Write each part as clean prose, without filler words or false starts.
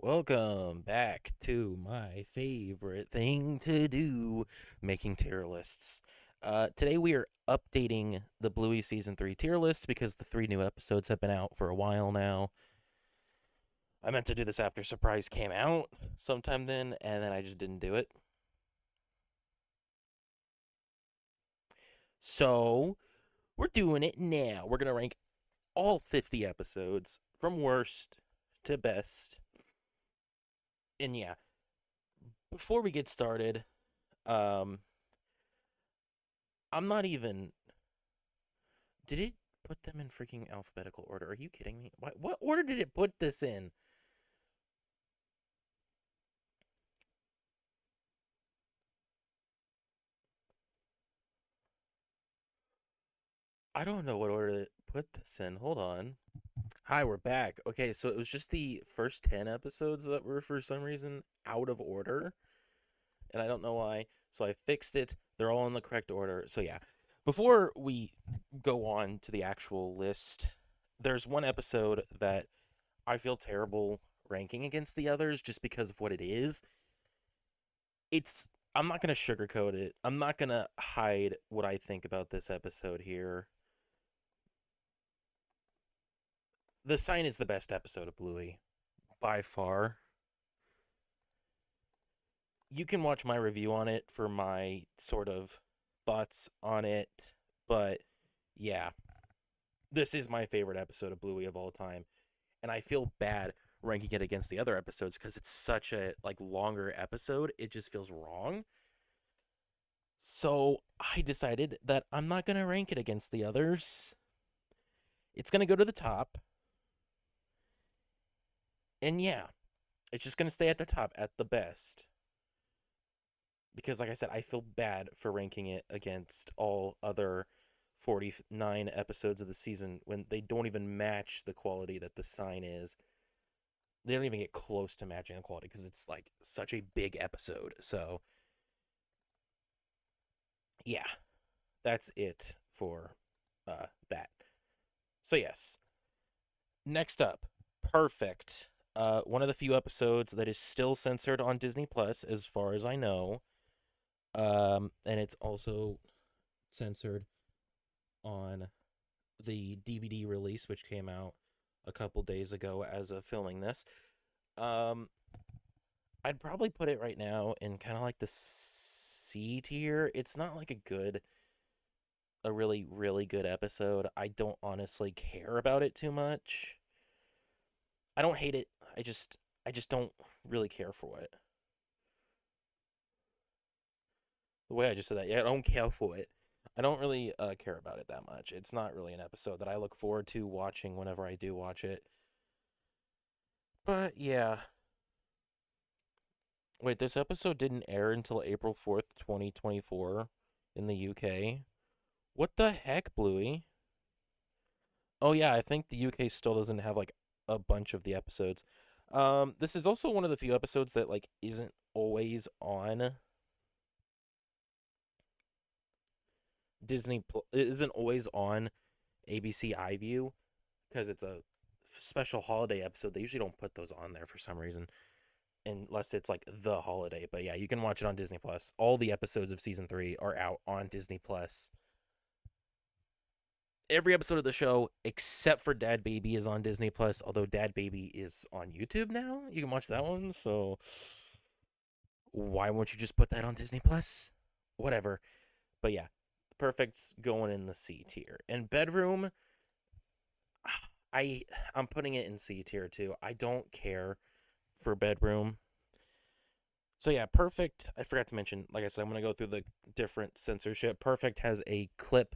Welcome back to my favorite thing to do, making tier lists. Today we are updating the Bluey Season 3 tier list because the 3 new episodes have been out for a while now. I meant to do this after Surprise came out sometime then, and then I just didn't do it. So, we're doing it now. We're going to rank all 50 episodes from worst to best. And yeah, before we get started, um, I'm not even. Did it put them in freaking alphabetical order? Are you kidding me? What order did it put this in? I don't know what order it put this in. Hold on. Hi, we're back. Okay, so it was just the first 10 episodes that were for some reason out of order, and I don't know why. So I fixed it. They're all in the correct order. So yeah. Before we go on to the actual list, there's one episode that I feel terrible ranking against the others just because of what it is. I'm not going to sugarcoat it. I'm not going to hide what I think about this episode here. The Sign is the best episode of Bluey by far. You can watch my review on it for my sort of thoughts on it, but yeah, this is my favorite episode of Bluey of all time, and I feel bad ranking it against the other episodes because it's such a longer episode. It just feels wrong. So I decided that I'm not going to rank it against the others. It's going to go to the top. And yeah, it's just going to stay at the top at the best. Because, like I said, I feel bad for ranking it against all other 49 episodes of the season when they don't even match the quality that The Sign is. They don't even get close to matching the quality because it's such a big episode. So, yeah, that's it for that. So, yes. Next up, Perfect. One of the few episodes that is still censored on Disney Plus, as far as I know. And it's also censored on the DVD release, which came out a couple days ago as of filming this. Um, I'd probably put it right now in kind of like the C tier. It's not like a really, really good episode. I don't honestly care about it too much. I don't hate it. I just don't really care for it. The way I just said that, yeah, I don't care for it. I don't really care about it that much. It's not really an episode that I look forward to watching whenever I do watch it. But yeah. Wait, this episode didn't air until April 4th, 2024 in the UK. What the heck, Bluey? Oh yeah, I think the UK still doesn't have a bunch of the episodes. This is also one of the few episodes that isn't always on it isn't always on ABC iView because it's a special holiday episode. They usually don't put those on there for some reason unless it's the holiday. But yeah, you can watch it on Disney Plus. All the episodes of season 3 are out on Disney Plus. Every episode of the show except for Dad Baby is on Disney Plus, although Dad Baby is on YouTube now. You can watch that one. So why won't you just put that on Disney Plus? Whatever. But yeah, Perfect's going in the C tier. And Bedroom, I'm putting it in C tier too. I don't care for Bedroom. So yeah, Perfect. I forgot to mention, like I said, I'm gonna go through the different censorship. Perfect has a clip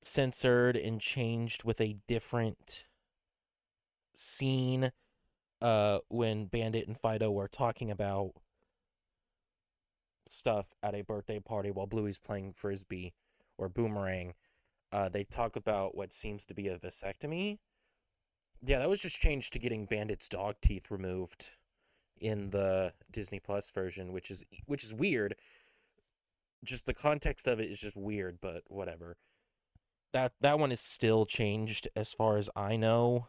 censored and changed with a different scene. When Bandit and Fido are talking about stuff at a birthday party while Bluey's playing frisbee or boomerang. They talk about what seems to be a vasectomy. Yeah, that was just changed to getting Bandit's dog teeth removed in the Disney Plus version, which is weird. Just the context of it is just weird, but whatever. That one is still changed as far as I know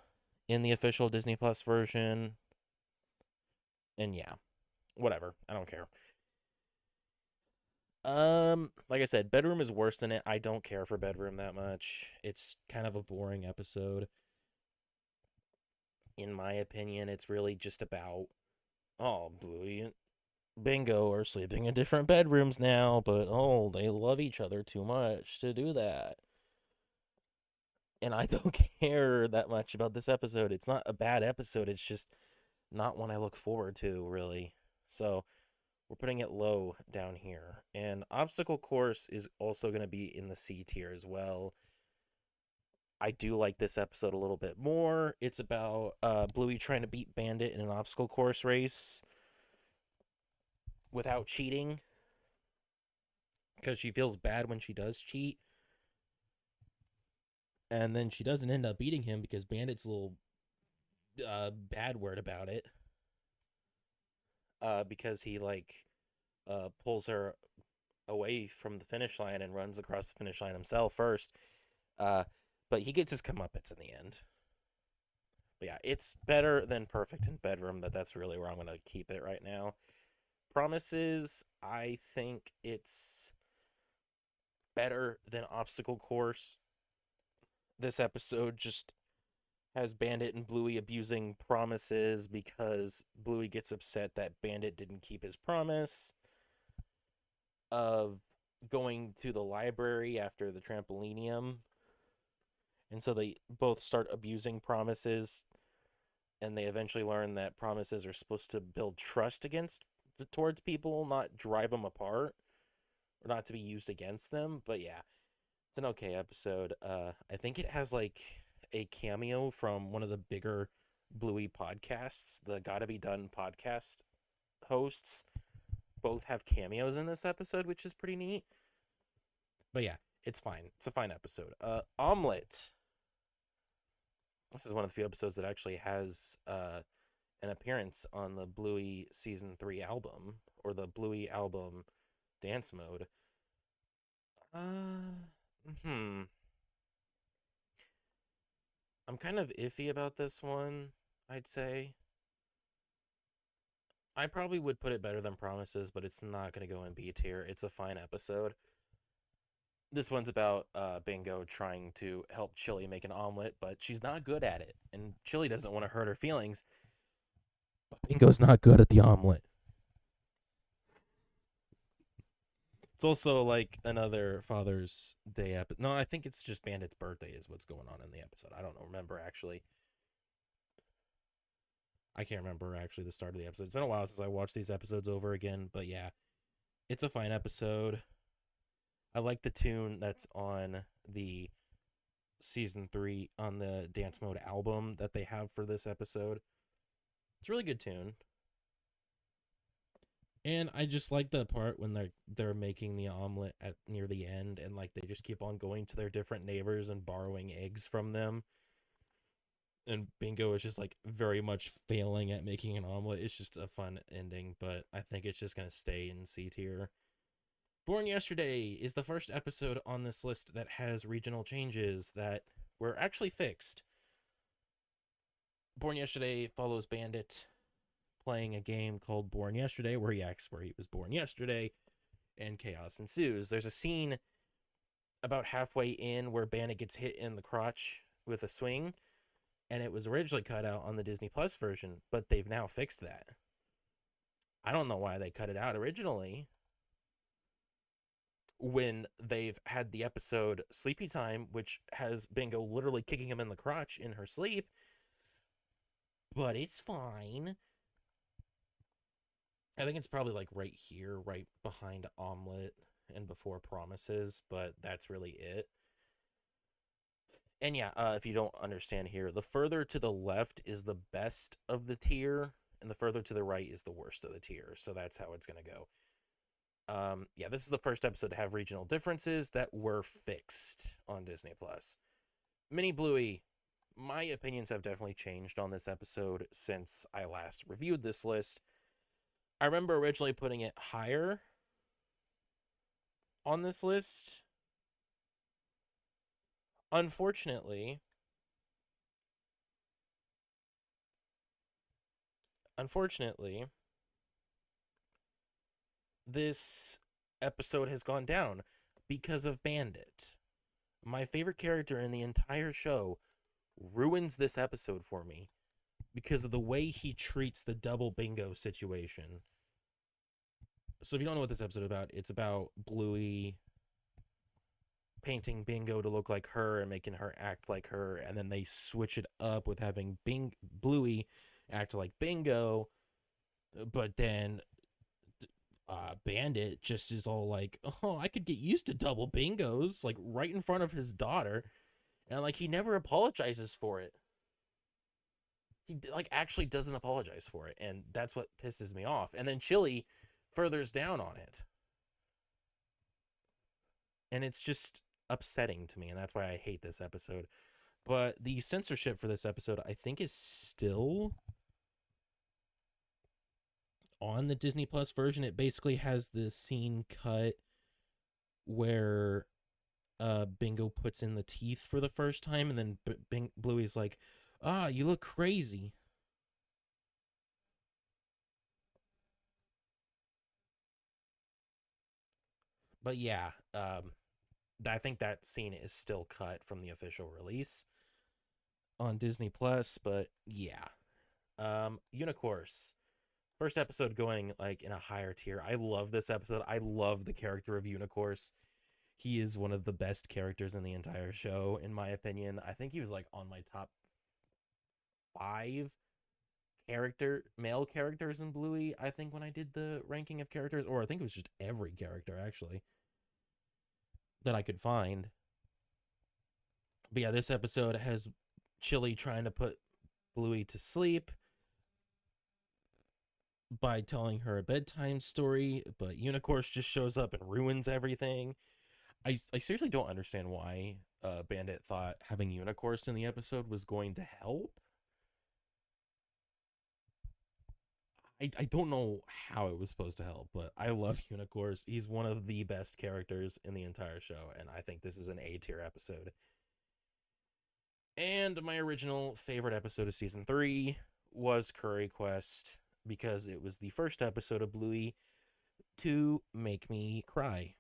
in the official Disney Plus version. And yeah, whatever. I don't care. Like I said, Bedroom is worse than it. I don't care for Bedroom that much. It's kind of a boring episode. In my opinion, it's really just about, oh, Bluey and Bingo are sleeping in different bedrooms now, but oh, they love each other too much to do that. And I don't care that much about this episode. It's not a bad episode. It's just not one I look forward to, really. So we're putting it low down here. And Obstacle Course is also going to be in the C tier as well. I do like this episode a little bit more. It's about Bluey trying to beat Bandit in an obstacle course race without cheating, because she feels bad when she does cheat. And then she doesn't end up beating him because Bandit's a little bad word about it. Because he pulls her away from the finish line and runs across the finish line himself first. But he gets his comeuppance in the end. But yeah, it's better than Perfect in Bedroom. That's really where I'm going to keep it right now. Promises, I think it's better than Obstacle Course. This episode just has Bandit and Bluey abusing promises because Bluey gets upset that Bandit didn't keep his promise of going to the library after the trampolinium. And so they both start abusing promises, and they eventually learn that promises are supposed to build trust towards people, not drive them apart, or not to be used against them. But yeah, it's an okay episode. I think it has a cameo from one of the bigger Bluey podcasts. The Gotta Be Done podcast hosts both have cameos in this episode, which is pretty neat. But yeah, it's fine. It's a fine episode. Omelet. This is one of the few episodes that actually has an appearance on the Bluey Season 3 album, or the Bluey album Dance Mode. I'm kind of iffy about this one, I'd say. I probably would put it better than Promises, but it's not going to go in B tier. It's a fine episode. This one's about Bingo trying to help Chili make an omelet, but she's not good at it. And Chili doesn't want to hurt her feelings, but Bingo's not good at the omelet. It's also like another Father's Day episode. No, I think it's just Bandit's birthday is what's going on in the episode. I don't remember, actually. I can't remember, actually, the start of the episode. It's been a while since I watched these episodes over again, but yeah. It's a fine episode. I like the tune that's on the Season 3, on the Dance Mode album that they have for this episode. It's a really good tune. And I just like the part when they're making the omelet at near the end, and they just keep on going to their different neighbors and borrowing eggs from them. And Bingo is just very much failing at making an omelet. It's just a fun ending, but I think it's just gonna stay in C tier. Born Yesterday is the first episode on this list that has regional changes that were actually fixed. Born Yesterday follows Bandit playing a game called Born Yesterday, where he acts where he was born yesterday, and chaos ensues. There's a scene about halfway in where Bandit gets hit in the crotch with a swing, and it was originally cut out on the Disney Plus version, but they've now fixed that. I don't know why they cut it out originally when they've had the episode Sleepy Time, which has Bingo literally kicking him in the crotch in her sleep. But it's fine. I think it's probably right here, right behind Omelet and before Promises, but that's really it. And yeah, if you don't understand here, the further to the left is the best of the tier, and the further to the right is the worst of the tier. So that's how it's going to go. Yeah, this is the first episode to have regional differences that were fixed on Disney Plus. Mini Bluey. My opinions have definitely changed on this episode since I last reviewed this list. I remember originally putting it higher on this list. Unfortunately, this episode has gone down because of Bandit. My favorite character in the entire show ruins this episode for me because of the way he treats the double bingo situation. So if you don't know what this episode is about, it's about Bluey painting Bingo to look like her and making her act like her, and then they switch it up with having Bluey act like Bingo, but then Bandit just is all like, "Oh, I could get used to double bingos," like right in front of his daughter, and like he never apologizes for it. He like actually doesn't apologize for it, and that's what pisses me off. And then Chili furthers down on it, and it's just upsetting to me, and that's why I hate this episode. But the censorship for this episode, I think, is still on the Disney Plus version. It basically has the scene cut where Bingo puts in the teeth for the first time, and then Bluey's like, "Ah, you look crazy." But yeah, I think that scene is still cut from the official release on Disney Plus. But yeah, Unicourse, first episode going like in a higher tier. I love this episode. I love the character of Unicourse. He is one of the best characters in the entire show, in my opinion. I think he was like on my top 5 male characters in Bluey, I think, when I did the ranking of characters, or I think it was just every character actually that I could find. But yeah, this episode has Chili trying to put Bluey to sleep by telling her a bedtime story, but Unicourse just shows up and ruins everything. I seriously don't understand why Bandit thought having Unicourse in the episode was going to help. I don't know how it was supposed to help, but I love Unicourse. He's one of the best characters in the entire show, and I think this is an A tier episode. And my original favorite episode of season 3 was Curry Quest, because it was the first episode of Bluey to make me cry.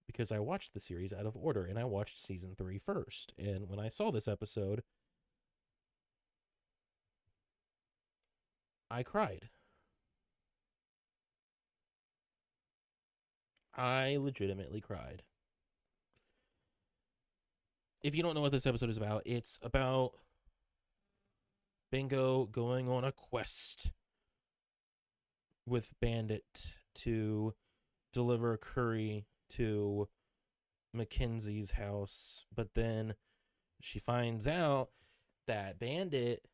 Because I watched the series out of order, and I watched season 3 first. And when I saw this episode, I cried. I legitimately cried. If you don't know what this episode is about, it's about Bingo going on a quest with Bandit to deliver curry to Mackenzie's house. But then she finds out that Bandit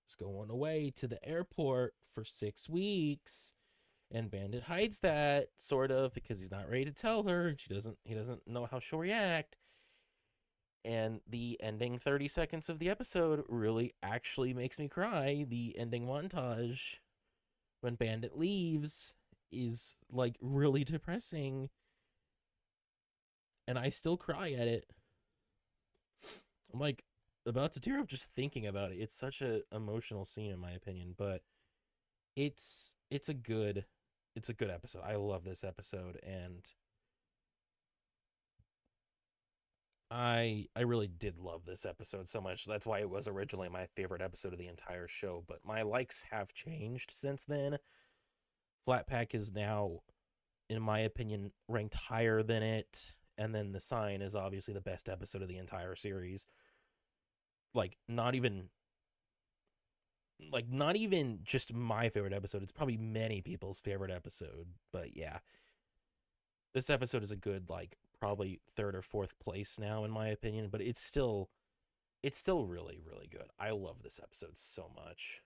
is going away to the airport for 6 weeks. And Bandit hides that, sort of, because he's not ready to tell her. And he doesn't know how she'll react. And the ending 30 seconds of the episode really actually makes me cry. The ending montage when Bandit leaves is like really depressing. And I still cry at it. I'm like about to tear up just thinking about it. It's such an emotional scene, in my opinion, but it's a good episode. I love this episode, and I really did love this episode so much. That's why it was originally my favorite episode of the entire show, but my likes have changed since then. Flatpack is now, in my opinion, ranked higher than it, and then The Sign is obviously the best episode of the entire series. Like not even just my favorite episode. It's probably many people's favorite episode, but yeah. This episode is a good like probably 3rd or 4th place now in my opinion, but it's still really really good. I love this episode so much.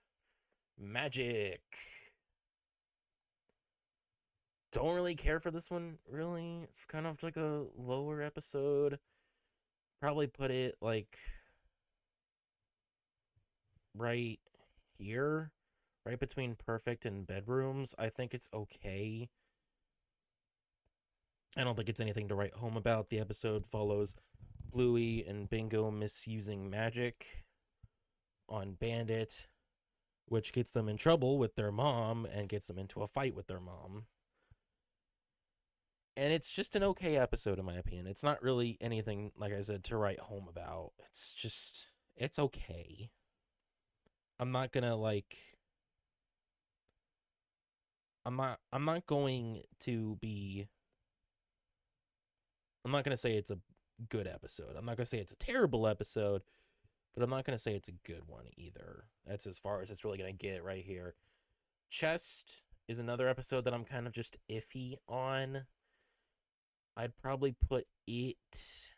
Magic. Don't really care for this one, really. It's kind of like a lower episode. Probably put it like right here, right between Perfect and Bedrooms. I think it's okay. I don't think it's anything to write home about. The episode follows Bluey and Bingo misusing magic on Bandit, which gets them in trouble with their mom and gets them into a fight with their mom. And it's just an okay episode, in my opinion. It's not really anything, like I said, to write home about. It's just, it's okay. I'm not gonna like. I'm not going to be. I'm not gonna say it's a good episode. I'm not gonna say it's a terrible episode, but I'm not gonna say it's a good one either. That's as far as it's really gonna get right here. Chest is another episode that I'm kind of just iffy on. I'd probably put it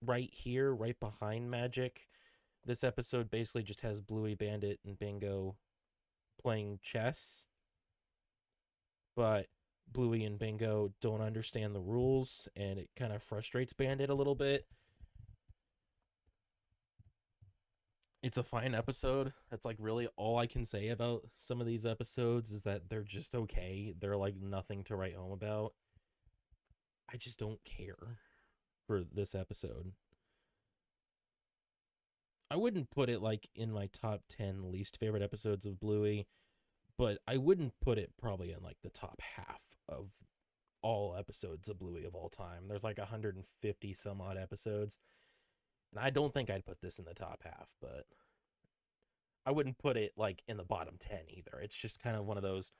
right here, right behind Magic. This episode basically just has Bluey, Bandit, and Bingo playing chess, but Bluey and Bingo don't understand the rules, and it kind of frustrates Bandit a little bit. It's a fine episode. That's like really all I can say about some of these episodes is that they're just okay. They're like nothing to write home about. I just don't care for this episode. I wouldn't put it like in my top 10 least favorite episodes of Bluey, but I wouldn't put it probably in like the top half of all episodes of Bluey of all time. There's like 150 some odd episodes, and I don't think I'd put this in the top half, but I wouldn't put it like in the bottom 10 either. It's just kind of one of those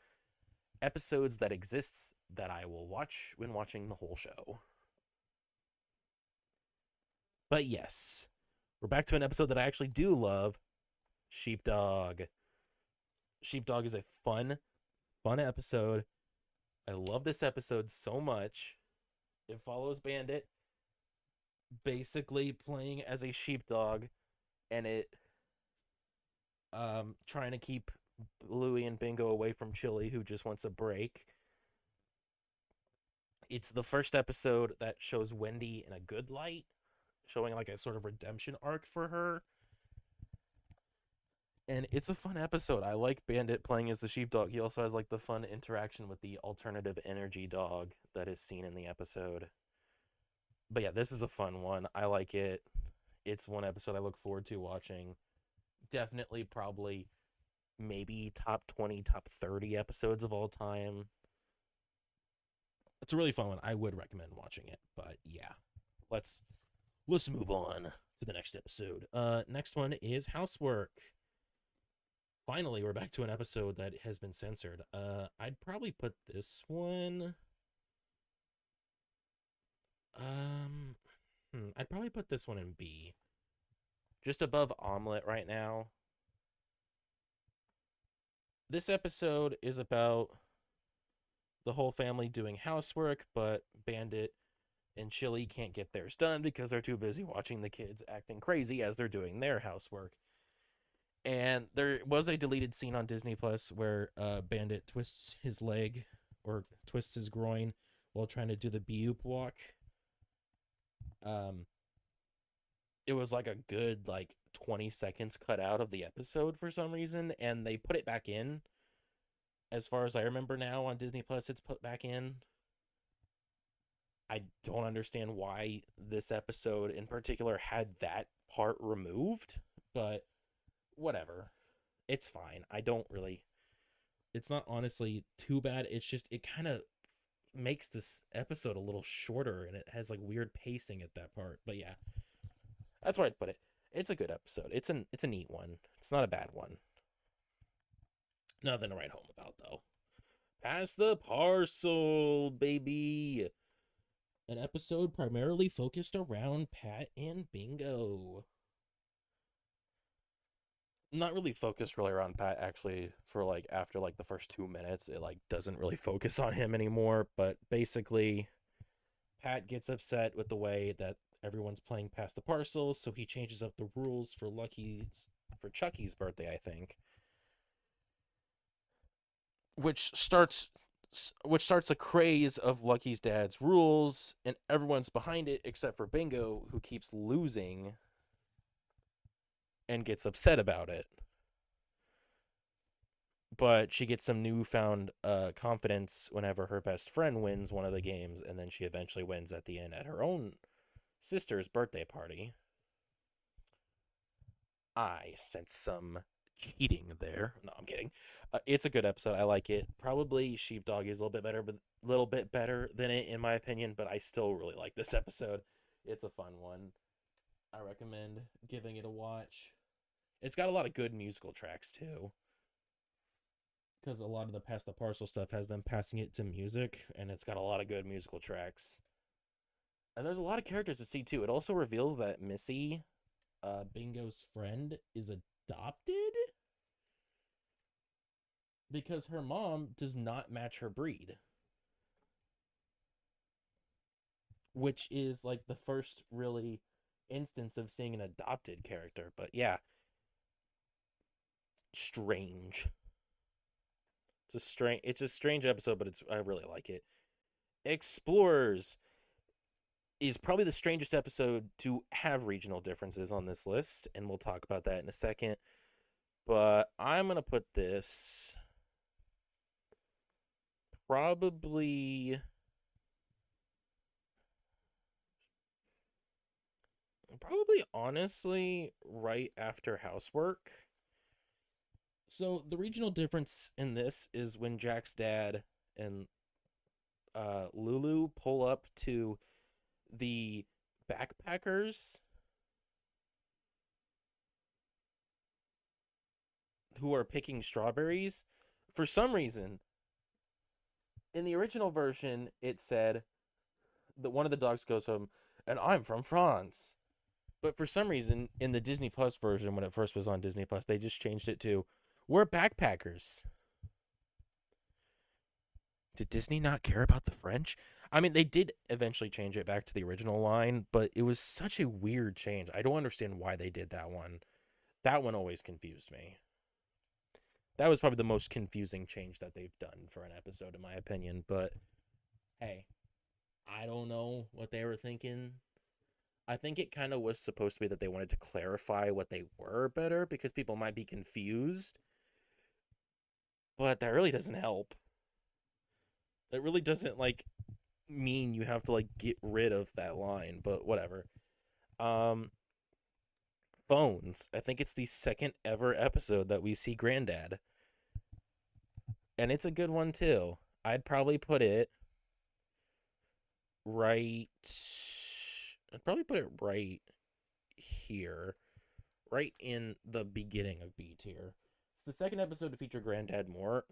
episodes that exists that I will watch when watching the whole show. But yes, we're back to an episode that I actually do love, Sheepdog. Sheepdog is a fun episode. I love this episode so much. It follows Bandit basically playing as a sheepdog, and it trying to keep Bluey and Bingo away from Chili, who just wants a break. It's the first episode that shows Wendy in a good light, showing like a sort of redemption arc for her. And it's a fun episode. I like Bandit playing as the sheepdog. He also has like the fun interaction with the alternative energy dog that is seen in the episode. But yeah, this is a fun one. I like it. It's one episode I look forward to watching. Definitely, probably, maybe top 20, top 30 episodes of all time. It's a really fun one. I would recommend watching it. But yeah, let's move on to the next episode. Next one is Housework. Finally, we're back to an episode that has been censored. I'd probably put this one. I'd probably put this one in B. Just above Omelet right now. This episode is about the whole family doing housework, but Bandit and Chili can't get theirs done because they're too busy watching the kids acting crazy as they're doing their housework. And there was a deleted scene on Disney Plus where Bandit twists his leg or twists his groin while trying to do the Bupe walk. It was like a good 20 seconds cut out of the episode for some reason, and they put it back in. As far as I remember now on Disney Plus, it's put back in. I don't understand why this episode in particular had that part removed, but whatever. It's fine. I don't really... It's not honestly too bad. It's just, it kind of makes this episode a little shorter, and it has weird pacing at that part. But yeah, that's where I'd put it. It's a good episode. It's a neat one. It's not a bad one. Nothing to write home about, though. Pass the Parcel, baby. An episode primarily focused around Pat and Bingo. Not really focused really around Pat, actually, for after the first 2 minutes. It doesn't really focus on him anymore, but basically Pat gets upset with the way that everyone's playing Pass the Parcel, so he changes up the rules for Chucky's birthday, I think. Which starts a craze of Lucky's dad's rules, and everyone's behind it except for Bingo, who keeps losing and gets upset about it. But she gets some newfound confidence whenever her best friend wins one of the games, and then she eventually wins at the end at her own sister's birthday party. I sense some cheating there. No, I'm kidding. It's a good episode. I like it. Probably Sheepdog is a little bit better, but little bit better than it in my opinion. But I still really like this episode. It's a fun one. I recommend giving it a watch. It's got a lot of good musical tracks too, because a lot of the Pass the Parcel stuff has them passing it to music, and it's got a lot of good musical tracks. And there's a lot of characters to see too. It also reveals that Missy, Bingo's friend, is adopted because her mom does not match her breed, which is like the first really instance of seeing an adopted character. But yeah, strange. It's a strange episode, but I really like it. Explorers is probably the strangest episode to have regional differences on this list, and we'll talk about that in a second. But I'm going to put this probably honestly right after Housework. So the regional difference in this is when Jack's dad and Lulu pull up to the backpackers who are picking strawberries. For some reason, in the original version, it said that one of the dogs goes from, and I'm from France. But for some reason, in the Disney Plus version, when it first was on Disney Plus, they just changed it to, we're backpackers. Did Disney not care about the French? I mean, they did eventually change it back to the original line, but it was such a weird change. I don't understand why they did that one. That one always confused me. That was probably the most confusing change that they've done for an episode, in my opinion. But hey, I don't know what they were thinking. I think it kind of was supposed to be that they wanted to clarify what they were better because people might be confused. But that really doesn't help. That really doesn't like mean you have to like get rid of that line, but whatever. Um Phones. I think it's the second ever episode that we see Granddad. And it's a good one too. I'd probably put it right I'd probably put it right here. Right in the beginning of B tier. It's the second episode to feature Granddad Mort.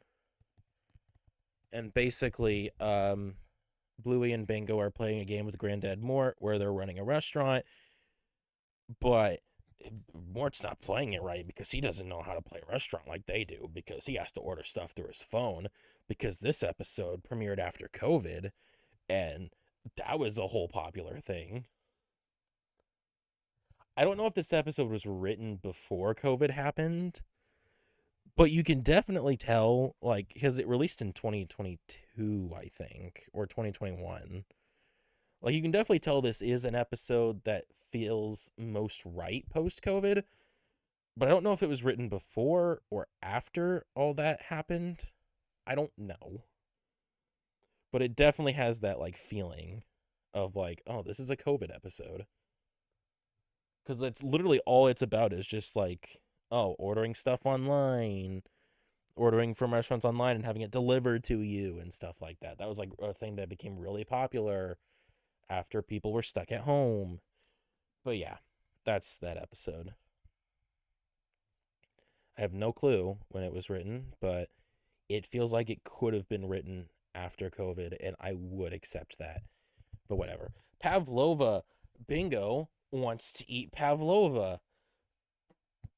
And basically, Bluey and Bingo are playing a game with Granddad Mort where they're running a restaurant, but Mort's not playing it right because he doesn't know how to play a restaurant like they do because he has to order stuff through his phone because this episode premiered after COVID, and that was a whole popular thing. I don't know if this episode was written before COVID happened, but you can definitely tell, like, because it released in 2022, I think, or 2021. Like, you can definitely tell this is an episode that feels most right post-COVID, but I don't know if it was written before or after all that happened. I don't know. But it definitely has that, like, feeling of, like, oh, this is a COVID episode. Because that's literally all it's about is just, like, oh, ordering stuff online, ordering from restaurants online and having it delivered to you and stuff like that. That was, like, a thing that became really popular after people were stuck at home. But yeah, that's that episode. I have no clue when it was written, but it feels like it could have been written after COVID, and I would accept that. But whatever. Pavlova. Bingo wants to eat pavlova,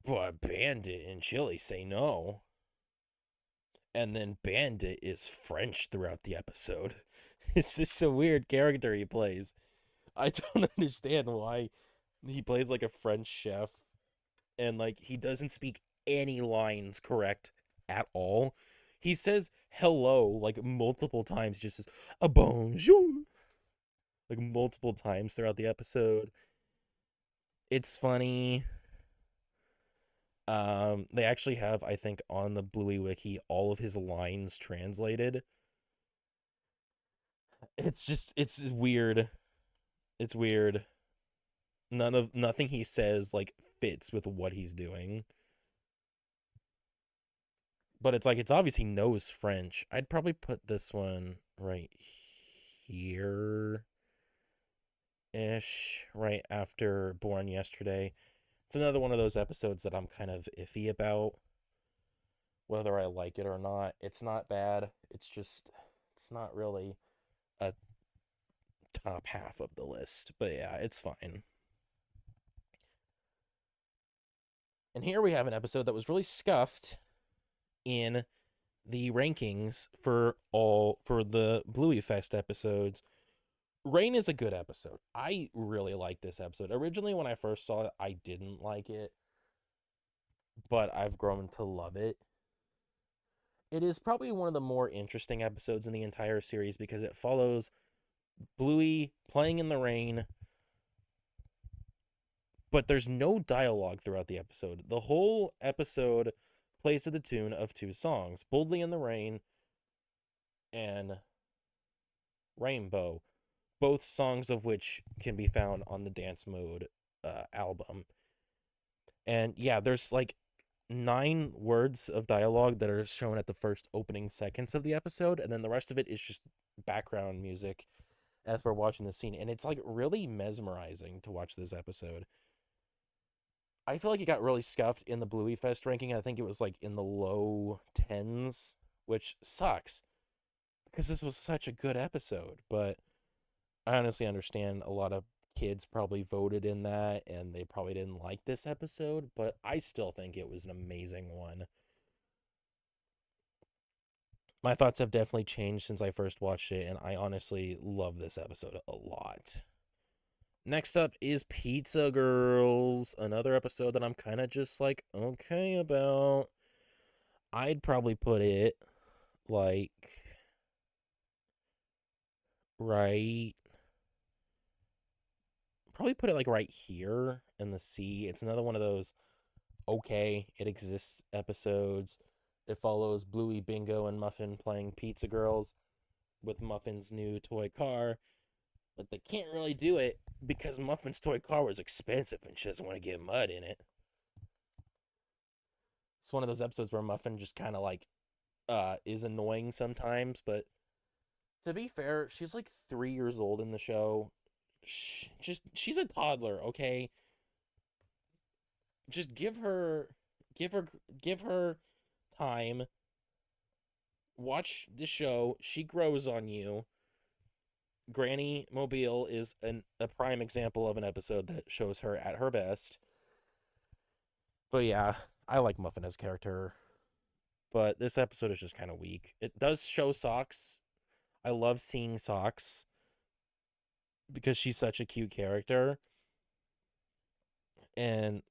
but Bandit and Chili say no. And then Bandit is French throughout the episode. It's just a weird character he plays. I don't understand why he plays like a French chef and like he doesn't speak any lines correct at all. He says hello like multiple times, just says a bonjour like multiple times throughout the episode. It's funny. They actually have, I think, on the Bluey wiki all of his lines translated. It's weird. It's weird. Nothing he says like fits with what he's doing. But it's like it's obvious he knows French. I'd probably put this one right here ish, right after Born Yesterday. It's another one of those episodes that I'm kind of iffy about whether I like it or not. It's not bad. It's not really a top half of the list. But yeah, it's fine. And here we have an episode that was really scuffed in the rankings for the Bluey Fest episodes. Rain is a good episode. I really like this episode. Originally, when I first saw it, I didn't like it, but I've grown to love it. It is probably one of the more interesting episodes in the entire series because it follows Bluey playing in the rain, but there's no dialogue throughout the episode. The whole episode plays to the tune of two songs, Boldly in the Rain and Rainbow, both songs of which can be found on the Dance Mode album. And yeah, there's like 9 words of dialogue that are shown at the first opening seconds of the episode, and then the rest of it is just background music as we're watching the scene. And it's like really mesmerizing to watch this episode. I feel like it got really scuffed in the Bluey Fest ranking. I think it was like in the low 10s, which sucks because this was such a good episode. But I honestly understand a lot of kids probably voted in that and they probably didn't like this episode, but I still think it was an amazing one. My thoughts have definitely changed since I first watched it, and I honestly love this episode a lot. Next up is Pizza Girls, another episode that I'm kind of just like okay about. I'd probably put it like right probably put it like right here in the C. It's another one of those okay, it exists episodes. It follows Bluey, Bingo, and Muffin playing Pizza Girls with Muffin's new toy car, but they can't really do it because Muffin's toy car was expensive and she doesn't want to get mud in it. It's one of those episodes where Muffin just kind of like is annoying sometimes, but to be fair, she's like 3 years old in the show. She's a toddler, okay? Just give her give her time. Watch the show. She grows on you. Granny Mobile is a prime example of an episode that shows her at her best. But yeah, I like Muffin as character. But this episode is just kind of weak. It does show Socks. I love seeing Socks because she's such a cute character. And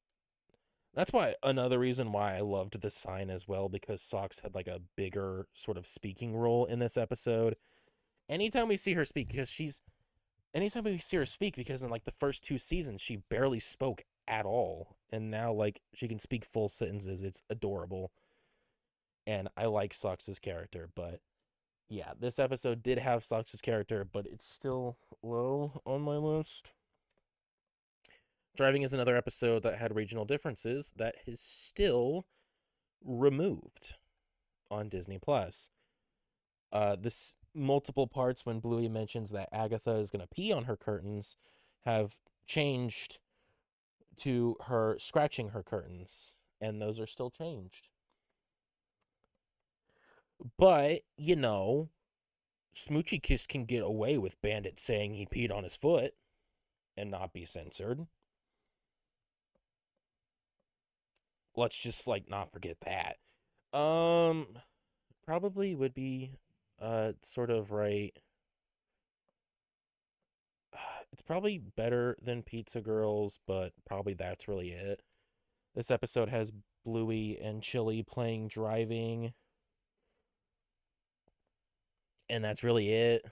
that's why another reason why I loved the sign as well, because Socks had like a bigger sort of speaking role in this episode. Anytime we see her speak, anytime we see her speak, because in like the first 2 seasons, she barely spoke at all. And now like she can speak full sentences. It's adorable. And I like Socks' character, but yeah, this episode did have Socks' character, but it's still low on my list. Driving is another episode that had regional differences that is still removed on Disney Plus. This multiple parts when Bluey mentions that Agatha is going to pee on her curtains have changed to her scratching her curtains, and those are still changed. But, you know, Smoochie Kiss can get away with Bandit saying he peed on his foot and not be censored. Let's just like not forget that. Probably would be sort of right. It's probably better than Pizza Girls, but probably that's really it. This episode has Bluey and Chili playing driving, and that's really it.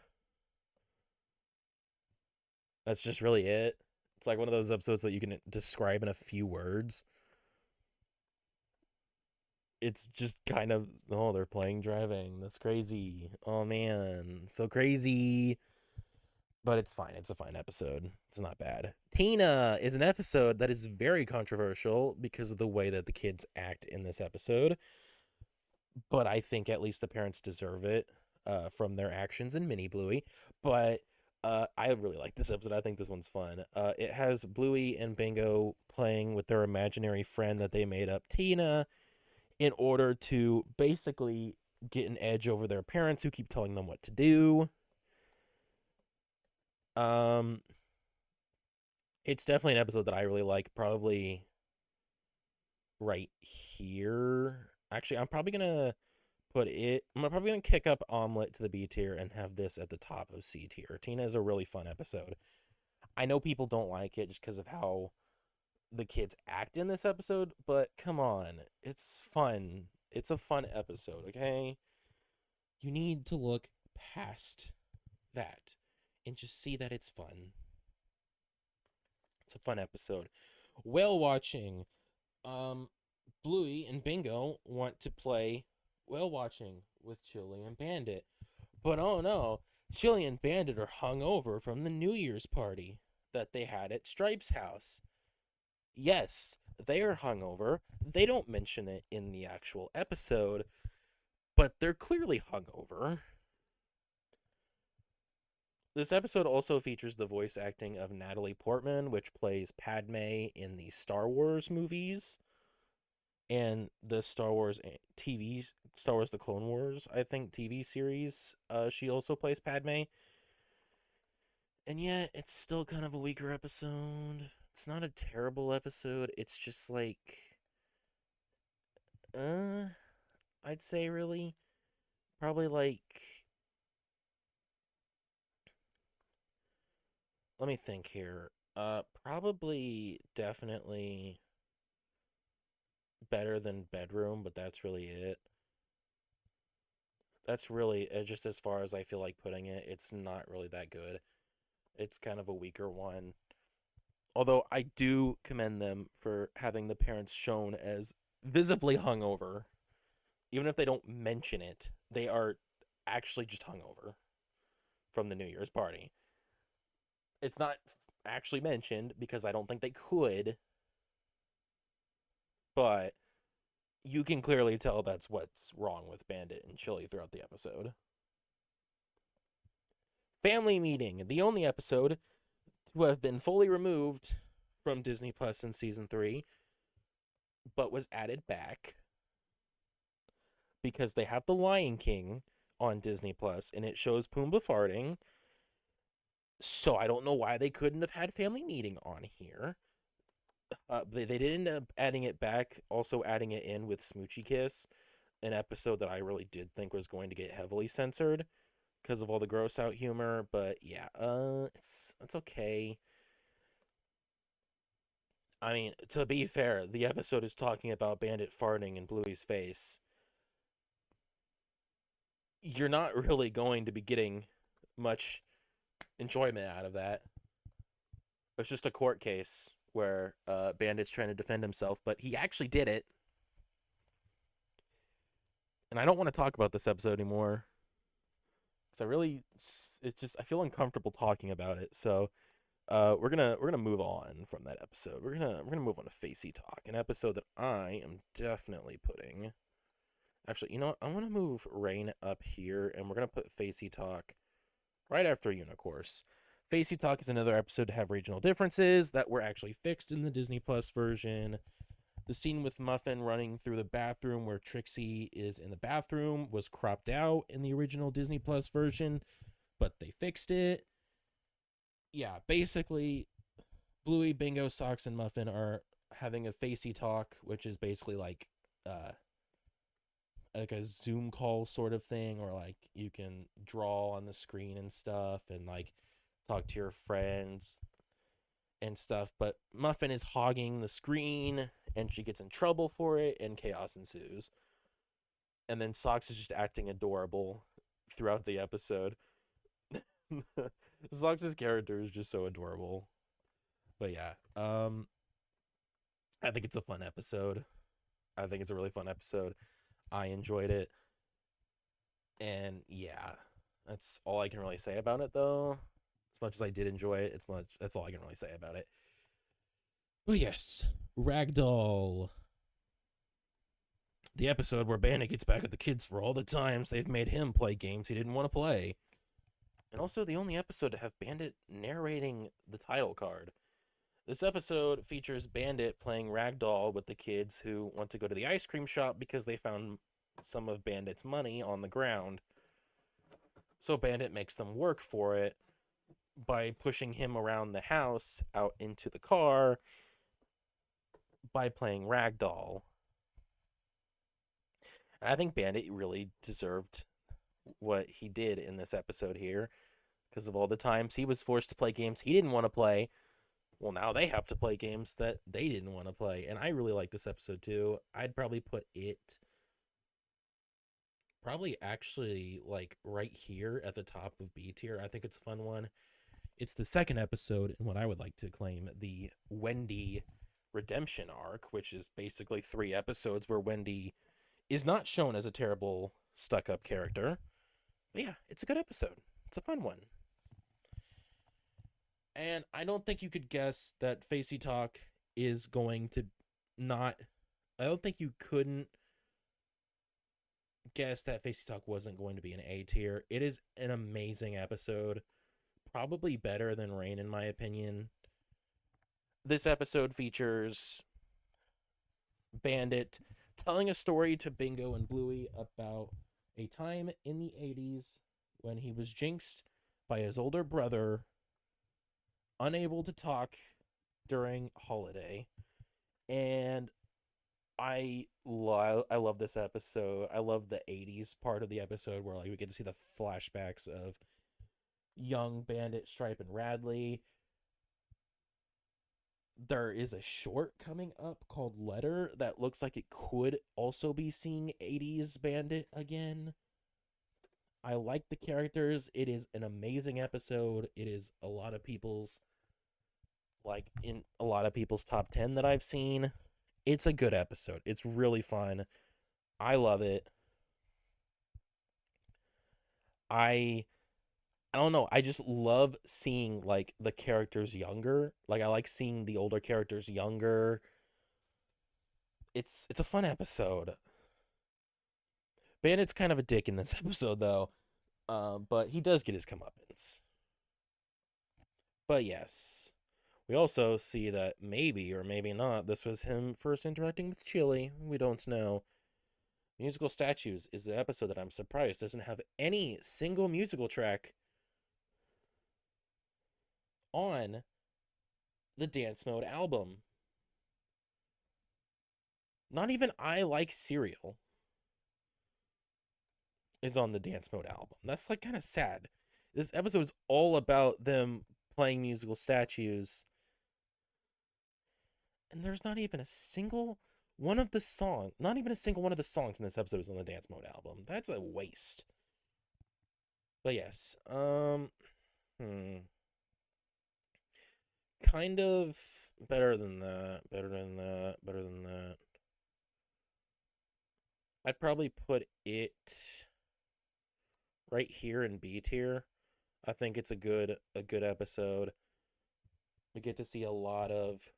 That's just really it. It's like one of those episodes that you can describe in a few words. It's just kind of, oh, they're playing driving. That's crazy. Oh man, so crazy. but it's fine. It's a fine episode. It's not bad. Tina is an episode that is very controversial because of the way that the kids act in this episode. But I think at least the parents deserve it from their actions in Mini Bluey. But I really like this episode. I think this one's fun. It has Bluey and Bingo playing with their imaginary friend that they made up, Tina, in order to basically get an edge over their parents who keep telling them what to do. It's definitely an episode that I really like. Probably right here. Actually, I'm probably gonna kick up Omelet to the B tier and have this at the top of C tier. Tina is a really fun episode. I know people don't like it just because of how the kids act in this episode, but come on, it's fun. It's a fun episode, okay? You need to look past that and just see that it's fun. It's a fun episode. Whale watching. Bluey and Bingo want to play whale watching with Chili and Bandit. But oh no, Chili and Bandit are hungover from the New Year's party that they had at Stripe's house. Yes, they are hungover. They don't mention it in the actual episode, but they're clearly hungover. This episode also features the voice acting of Natalie Portman, which plays Padme in the Star Wars movies and the Star Wars The Clone Wars, I think, TV series. She also plays Padme. And yet, it's still kind of a weaker episode. It's not a terrible episode. It's just like, I'd say really, probably like, let me think here. Probably definitely better than Bedroom, but that's really it. That's really just as far as I feel like putting it. It's not really that good. It's kind of a weaker one. Although I do commend them for having the parents shown as visibly hungover. Even if they don't mention it, they are actually just hungover from the New Year's party. It's not actually mentioned because I don't think they could, but you can clearly tell that's what's wrong with Bandit and Chili throughout the episode. Family Meeting, the only episode to have been fully removed from Disney Plus in season 3, but was added back because they have The Lion King on Disney Plus and it shows Pumbaa farting. So I don't know why they couldn't have had Family Meeting on here. They did end up adding it back, also adding it in with Smoochie Kiss, an episode that I really did think was going to get heavily censored because of all the gross out humor. But yeah, it's okay. I mean, to be fair, the episode is talking about Bandit farting in Bluey's face. You're not really going to be getting much enjoyment out of that. It's just a court case where Bandit's trying to defend himself, but he actually did it. And I don't want to talk about this episode anymore because I feel uncomfortable talking about it. So we're gonna move on from that episode. We're gonna move on to Facey Talk, an episode that I am definitely putting. Actually, you know what? I want to move Rain up here, and we're gonna put Facey Talk right after Unicourse. Facey Talk is another episode to have regional differences that were actually fixed in the Disney Plus version. The scene with Muffin running through the bathroom where Trixie is in the bathroom was cropped out in the original Disney Plus version, but they fixed it. Yeah, basically, Bluey, Bingo, Socks, and Muffin are having a Facey Talk, which is basically like a Zoom call sort of thing, or like you can draw on the screen and stuff and like talk to your friends and stuff. But Muffin is hogging the screen and she gets in trouble for it and chaos ensues. And then Socks is just acting adorable throughout the episode. Socks' character is just so adorable. But yeah, I think it's a fun episode. I think it's a really fun episode. I enjoyed it. And yeah, that's all I can really say about it though. As much as I did enjoy it, that's all I can really say about it. But yes, Ragdoll. The episode where Bandit gets back at the kids for all the times they've made him play games he didn't want to play. And also the only episode to have Bandit narrating the title card. This episode features Bandit playing Ragdoll with the kids who want to go to the ice cream shop because they found some of Bandit's money on the ground. So Bandit makes them work for it by pushing him around the house out into the car by playing Ragdoll. And I think Bandit really deserved what he did in this episode here because of all the times he was forced to play games he didn't want to play. Well, now they have to play games that they didn't want to play. And I really like this episode too. I'd probably put it actually like right here at the top of B tier. I think it's a fun one. It's the second episode in what I would like to claim the Wendy redemption arc, which is basically 3 episodes where Wendy is not shown as a terrible stuck-up character. But yeah, it's a good episode. It's a fun one. And I don't think you could guess that Facey Talk is going to not... I don't think you couldn't guess that Facey Talk wasn't going to be an A tier. It is an amazing episode. Probably better than Rain, in my opinion. This episode features Bandit telling a story to Bingo and Bluey about a time in the 80s when he was jinxed by his older brother, unable to talk during holiday. And I love this episode. I love the 80s part of the episode where like we get to see the flashbacks of young Bandit, Stripe, and Radley. There is a short coming up called Letter that looks like it could also be seeing 80s Bandit again. I like the characters. It is an amazing episode. It is a lot of people's in a lot of people's top 10 that I've seen. It's a good episode. It's really fun. I love it. I don't know. I just love seeing like the characters younger. Like I like seeing the older characters younger. It's a fun episode. Bandit's kind of a dick in this episode though. But he does get his comeuppance. But yes. We also see that maybe or maybe not this was him first interacting with Chili. We don't know. Musical Statues is an episode that I'm surprised doesn't have any single musical track on the Dance Mode album. Not even I Like Cereal is on the Dance Mode album. That's like kind of sad. This episode is all about them playing Musical Statues. And there's not even a single one of the songs, not even a single one of the songs in this episode is on the Dance Mode album. That's a waste. But yes, kind of better than that. I'd probably put it right here in B tier. I think it's a good episode. We get to see a lot of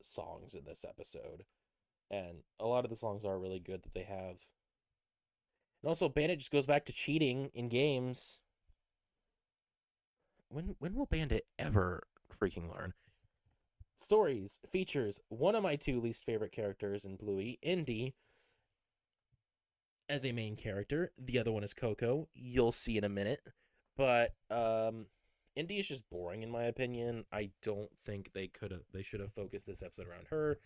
songs in this episode. And a lot of the songs are really good that they have. And also Bandit just goes back to cheating in games. When will Bandit ever freaking learn? Stories features one of my 2 least favorite characters in Bluey, Indy, as a main character. The other one is Coco. You'll see in a minute. But Indy is just boring in my opinion. I don't think they should have focused this episode around her.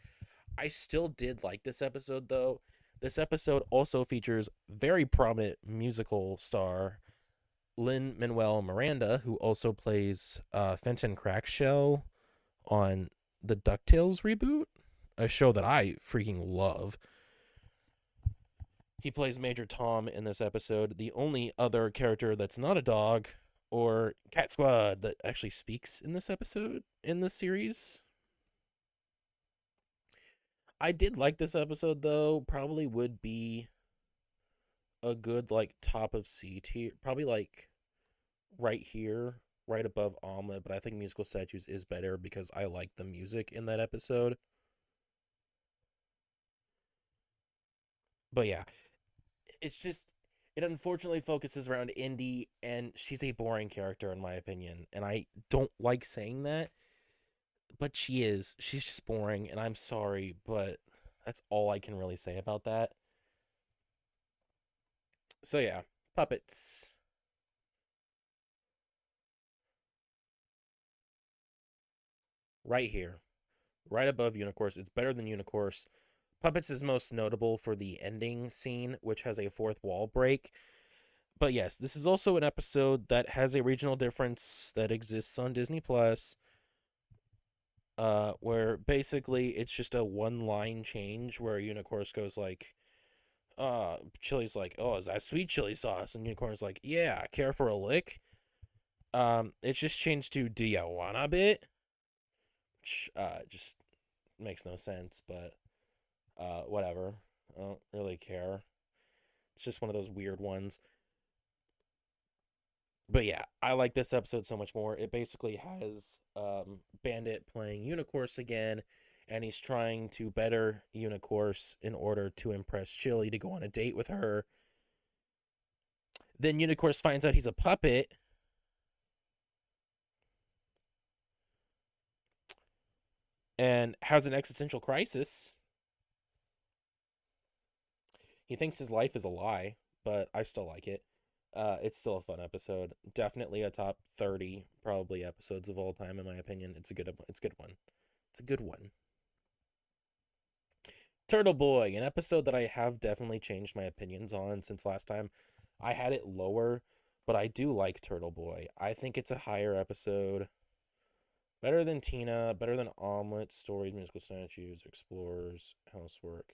I still did like this episode though. This episode also features very prominent musical star Lin-Manuel Miranda, who also plays Fenton Crackshell on the DuckTales reboot, a show that I freaking love. He plays Major Tom in this episode, the only other character that's not a dog or Cat Squad that actually speaks in this episode, in this series. I did like this episode, though. Probably would be a good like top of C tier, probably like right here, right above Omelet, but I think Musical Statues is better because I like the music in that episode. But yeah, it's just it unfortunately focuses around Indy, and she's a boring character in my opinion, and I don't like saying that, but she is. She's just boring, and I'm sorry, but that's all I can really say about that. So yeah, puppets. Right here, right above Unicourse. It's better than Unicourse. Puppets is most notable for the ending scene, which has a fourth wall break. But yes, this is also an episode that has a regional difference that exists on Disney Plus, where basically it's just a one line change where Unicourse goes like, Chili's like, oh, is that sweet chili sauce? And Unicorn's like, yeah, care for a lick? It's just changed to do ya want a bit? Which, just makes no sense, but, whatever. I don't really care. It's just one of those weird ones. But yeah, I like this episode so much more. It basically has Bandit playing Unicourse again, and he's trying to better Unicourse in order to impress Chili to go on a date with her. Then Unicourse finds out he's a puppet. And has an existential crisis. He thinks his life is a lie, but I still like it. It's still a fun episode. Definitely a top 30 probably episodes of all time in my opinion. It's a good one. It's a good one. Turtle Boy, an episode that I have definitely changed my opinions on since last time. I had it lower, but I do like Turtle Boy. I think it's a higher episode. Better than Tina, better than Omelet, Stories, Musical Statues, Explorers, Housework,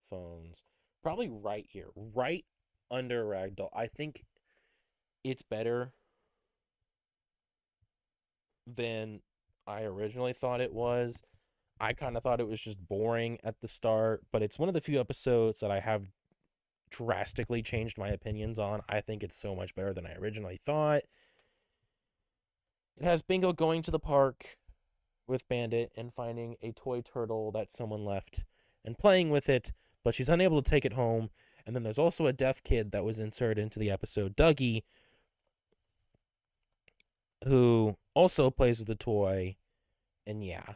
Phones. Probably right here, right under Ragdoll. I think it's better than I originally thought it was. I kind of thought it was just boring at the start, but it's one of the few episodes that I have drastically changed my opinions on. I think it's so much better than I originally thought. It has Bingo going to the park with Bandit and finding a toy turtle that someone left and playing with it, but she's unable to take it home. And then there's also a deaf kid that was inserted into the episode, Dougie, who also plays with the toy. And yeah,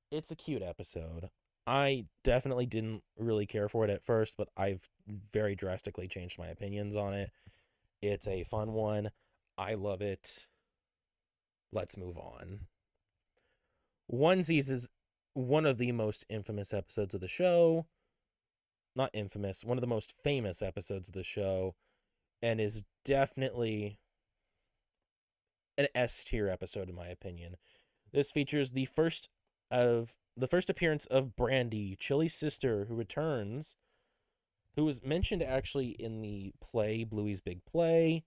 it's a cute episode. I definitely didn't really care for it at first, but I've very drastically changed my opinions on it. It's a fun one. I love it. Let's move on. Onesies is one of the most infamous episodes of the show. Not infamous, one of the most famous episodes of the show, and is definitely an S tier episode in my opinion. This features the first appearance of Brandy, Chili's sister, who returns, who was mentioned actually in the play Bluey's Big Play.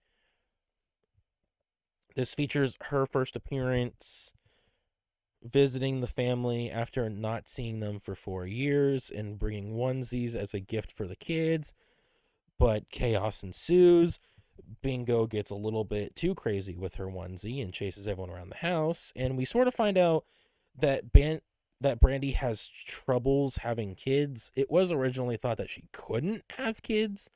This features her first appearance visiting the family after not seeing them for 4 years and bringing onesies as a gift for the kids. But chaos ensues. Bingo gets a little bit too crazy with her onesie and chases everyone around the house. And we sort of find out that Brandy has troubles having kids. It was originally thought that she couldn't have kids,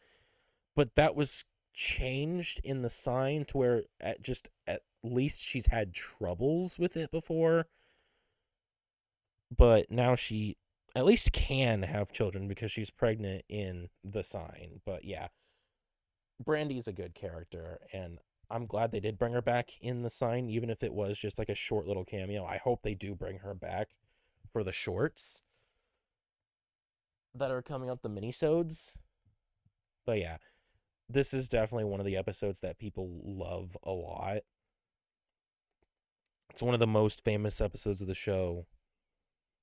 but that was changed in the sign to where at least she's had troubles with it before. But now she at least can have children because she's pregnant in the sign. But yeah, Brandy's a good character, and I'm glad they did bring her back in the sign, even if it was just like a short little cameo. I hope they do bring her back for the shorts that are coming up, the minisodes. But yeah, this is definitely one of the episodes that people love a lot. It's one of the most famous episodes of the show.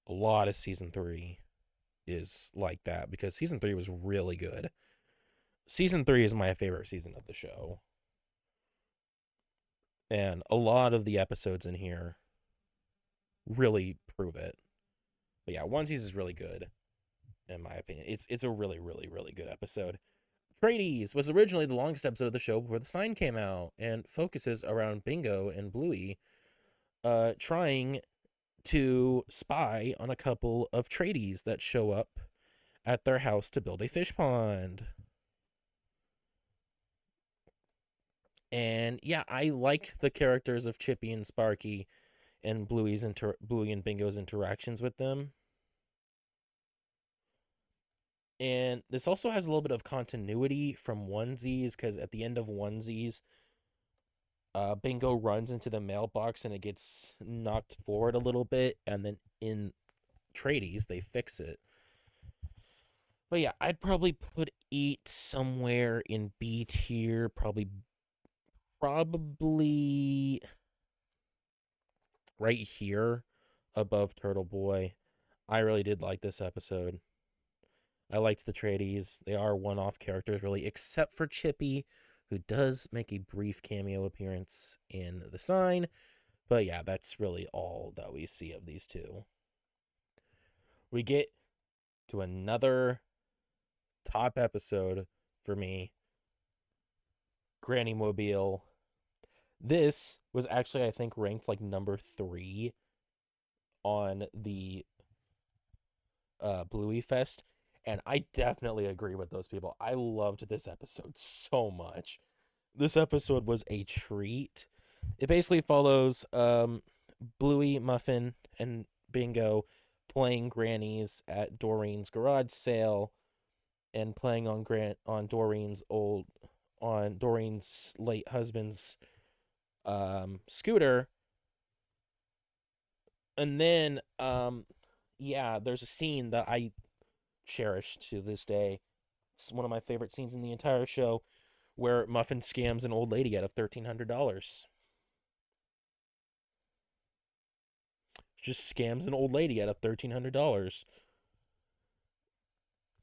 A lot of season 3 is like that because season 3 was really good. Season 3 is my favorite season of the show. And a lot of the episodes in here really prove it. But yeah, Onesies is really good. in my opinion. It's a really, really, really good episode. Trades was originally the longest episode of the show before the sign came out, and focuses around Bingo and Bluey trying to spy on a couple of tradies that show up at their house to build a fish pond. And yeah, I like the characters of Chippy and Sparky and Bluey and Bingo's interactions with them. And this also has a little bit of continuity from Onesies, because at the end of Onesies, Bingo runs into the mailbox and it gets knocked forward a little bit, and then in Tradies they fix it. But yeah, I'd probably put Eat somewhere in B tier, probably right here above Turtle Boy. I really did like this episode. I liked the tradies. They are one-off characters, really, except for Chippy, who does make a brief cameo appearance in The Sign. But yeah, that's really all that we see of these two. We get to another top episode for me, Granny Mobile. This was actually, I think, ranked like number 3 on the Bluey Fest. And I definitely agree with those people. I loved this episode so much. This episode was a treat. It basically follows Bluey, Muffin, and Bingo playing grannies at Doreen's garage sale, and playing on Doreen's late husband's scooter. And then yeah, there's a scene that I cherish to this day. It's one of my favorite scenes in the entire show, where Muffin scams an old lady out of $1,300. Just scams an old lady out of $1,300.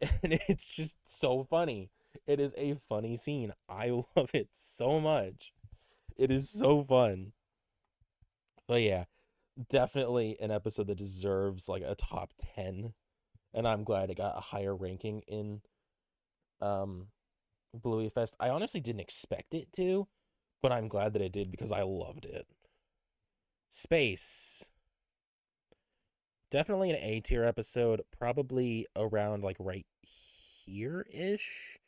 And it's just so funny. It is a funny scene. I love it so much. It is so fun. But yeah, definitely an episode that deserves like a top 10. And I'm glad it got a higher ranking in Bluey Fest. I honestly didn't expect it to, but I'm glad that it did because I loved it. Space. Definitely an A tier episode, probably around like right here-ish,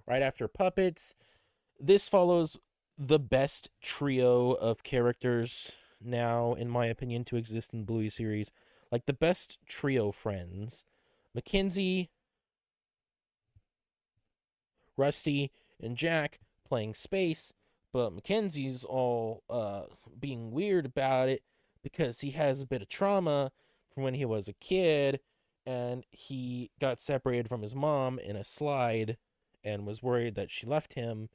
right after Puppets. This follows the best trio of characters now, in my opinion, to exist in Bluey series. Like the best trio friends. Mackenzie, Rusty, and Jack playing Space, but Mackenzie's all being weird about it because he has a bit of trauma from when he was a kid, and he got separated from his mom in a slide and was worried that she left him.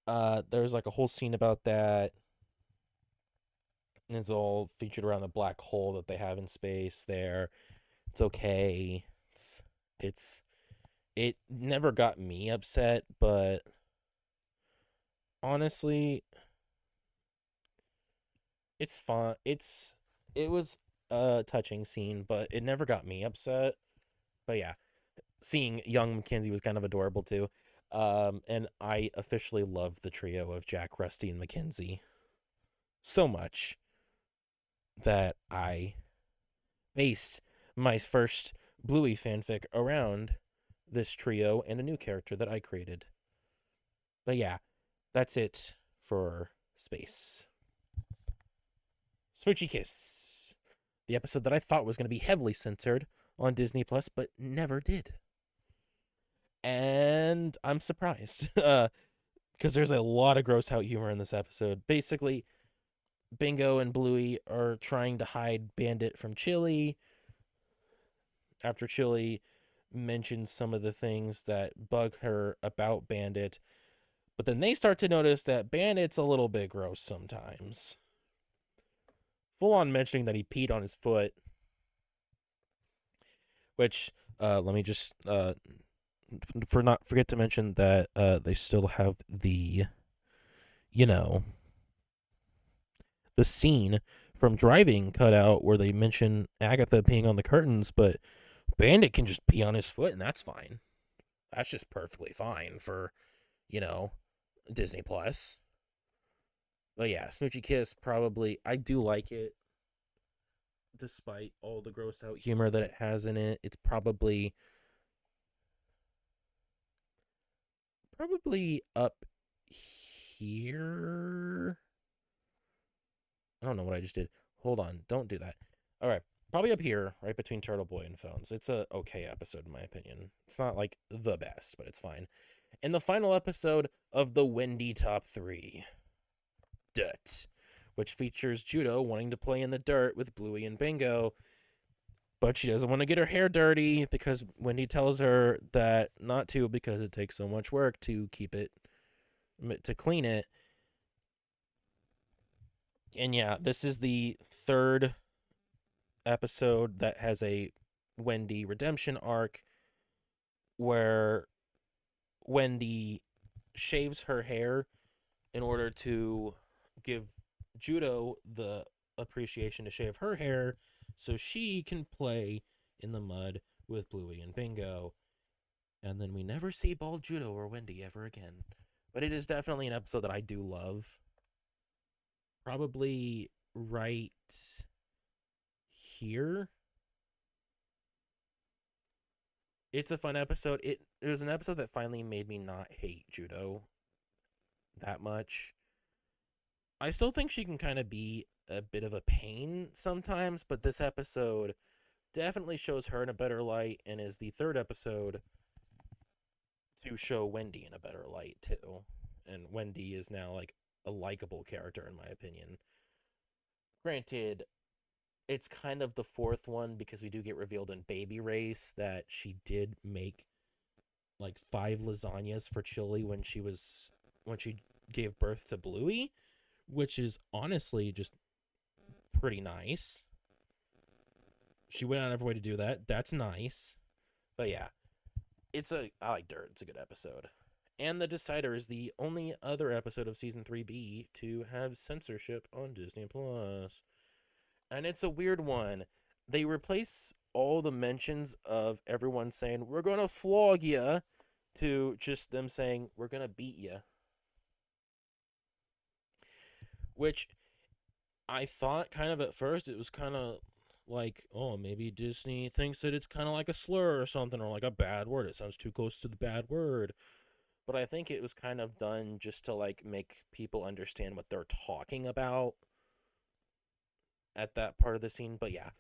There's like a whole scene about that. And it's all featured around the black hole that they have in space there. It's okay. It never got me upset, but honestly, it's fun. It was a touching scene, but it never got me upset. But yeah, seeing young Mackenzie was kind of adorable too. And I officially love the trio of Jack, Rusty, and Mackenzie so much that I based my first Bluey fanfic around this trio and a new character that I created. But yeah, that's it for Space. Smoochie Kiss. The episode that I thought was going to be heavily censored on Disney Plus, but never did. And I'm surprised, because there's a lot of gross out humor in this episode. Basically, Bingo and Bluey are trying to hide Bandit from Chili after Chili mentions some of the things that bug her about Bandit. But then they start to notice that Bandit's a little bit gross sometimes. Full on mentioning that he peed on his foot. Which, let me just not forget to mention that they still have the scene from Driving cut out where they mention Agatha peeing on the curtains, but Bandit can just be on his foot, and that's fine. That's just perfectly fine for, Disney Plus. But yeah, Smoochie Kiss probably, I do like it, despite all the gross out humor that it has in it. It's probably up here. I don't know what I just did. Hold on, don't do that. All right, probably up here, right between Turtle Boy and Phones. It's a okay episode in my opinion. It's not like the best, but it's fine. And the final episode of the Wendy Top 3, Dirt, which features Judo wanting to play in the dirt with Bluey and Bingo, but she doesn't want to get her hair dirty because Wendy tells her that not to because it takes so much work to keep it, to clean it. And yeah, this is the third episode that has a Wendy redemption arc where Wendy shaves her hair in order to give Judo the appreciation to shave her hair so she can play in the mud with Bluey and Bingo. And then we never see bald Judo or Wendy ever again. But it is definitely an episode that I do love. Probably right here. It's a fun episode. It was an episode that finally made me not hate Judo that much. I still think she can kind of be a bit of a pain sometimes, but this episode definitely shows her in a better light and is the third episode to show Wendy in a better light too. And Wendy is now like a likable character in my opinion. Granted, it's kind of the fourth one because we do get revealed in Baby Race that she did make like 5 lasagnas for Chili when she gave birth to Bluey, which is honestly just pretty nice. She went out of her way to do that. That's nice. But yeah, I like Dirt. It's a good episode. And The Decider is the only other episode of season 3B to have censorship on Disney Plus. And it's a weird one. They replace all the mentions of everyone saying, "We're going to flog ya," to just them saying, "We're going to beat ya." Which I thought kind of at first it was kind of like, oh, maybe Disney thinks that it's kind of like a slur or something, or like a bad word. It sounds too close to the bad word. But I think it was kind of done just to like make people understand what they're talking about at that part of the scene. But yeah,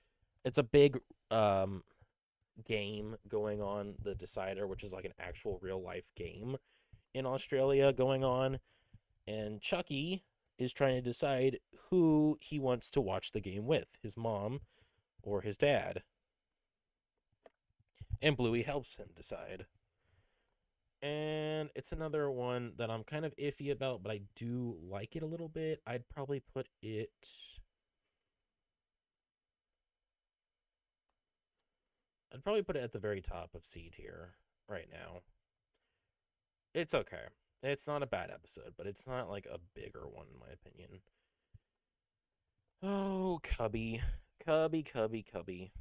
it's a big game going on, The Decider, which is like an actual real life game in Australia going on. And Chucky is trying to decide who he wants to watch the game with, his mom or his dad. And Bluey helps him decide. And it's another one that I'm kind of iffy about, but I do like it a little bit. I'd probably put it... at the very top of C tier right now. It's okay. It's not a bad episode, but it's not like a bigger one in my opinion. Oh, Cubby. Cubby.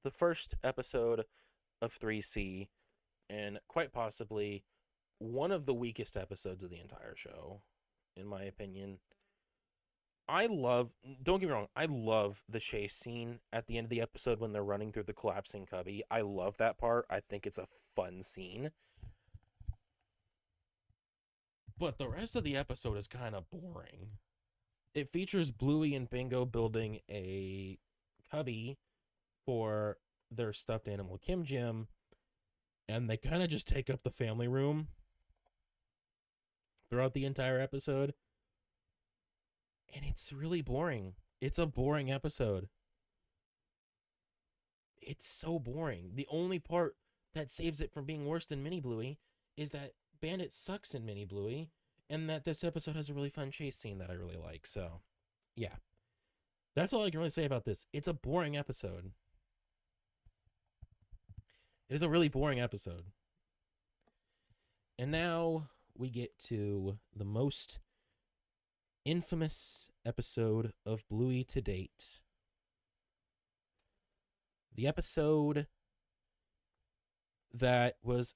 The first episode of 3C, and quite possibly one of the weakest episodes of the entire show, in my opinion. Don't get me wrong, I love the chase scene at the end of the episode when they're running through the collapsing Cubby. I love that part. I think it's a fun scene. But the rest of the episode is kind of boring. It features Bluey and Bingo building a cubby for their stuffed animal Kim Jim, and they kind of just take up the family room throughout the entire episode. And it's really boring. It's a boring episode. It's so boring. The only part that saves it from being worse than Mini Bluey is that Bandit sucks in Mini Bluey, and that this episode has a really fun chase scene that I really like. So, yeah. That's all I can really say about this. It's a boring episode. It is a really boring episode. And now we get to the most infamous episode of Bluey to date. The episode that was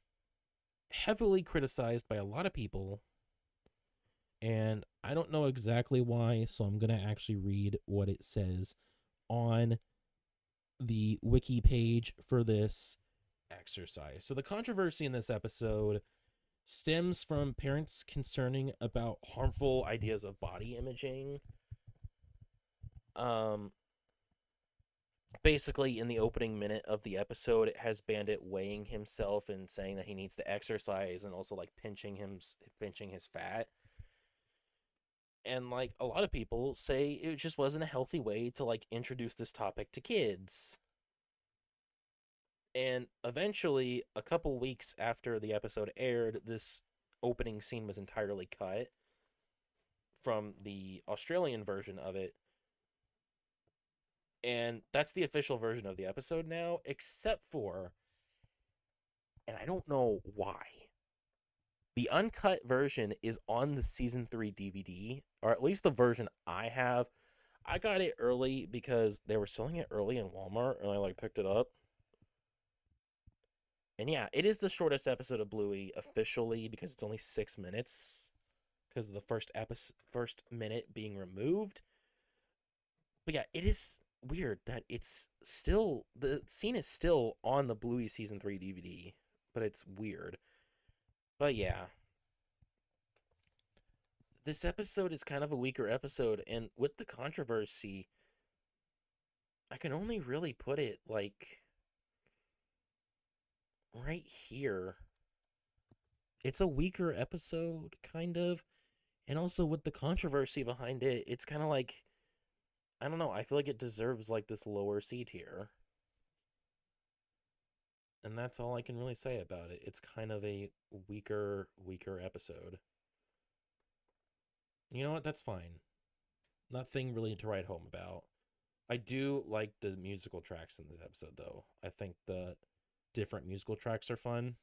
heavily criticized by a lot of people, and I don't know exactly why, so I'm going to actually read what it says on the wiki page for this exercise. So the controversy in this episode stems from parents concerning about harmful ideas of body imaging. Basically, in the opening minute of the episode, it has Bandit weighing himself and saying that he needs to exercise, and also like pinching his fat. And like a lot of people say it just wasn't a healthy way to like introduce this topic to kids. And eventually, a couple weeks after the episode aired, this opening scene was entirely cut from the Australian version of it. And that's the official version of the episode now, except for, and I don't know why, the uncut version is on the season 3 DVD, or at least the version I have. I got it early because they were selling it early in Walmart, and I like picked it up. And yeah, it is the shortest episode of Bluey officially because it's only 6 minutes because of the first minute being removed. But yeah, it is weird that it's still, the scene is still on the Bluey season 3 DVD, but it's weird. But yeah, this episode is kind of a weaker episode, and with the controversy, I can only really put it like right here. It's a weaker episode, kind of, and also with the controversy behind it, it's kind of like, I don't know, I feel like it deserves like this lower C tier. And that's all I can really say about it. It's kind of a weaker episode. You know what? That's fine. Nothing really to write home about. I do like the musical tracks in this episode, though. I think the different musical tracks are fun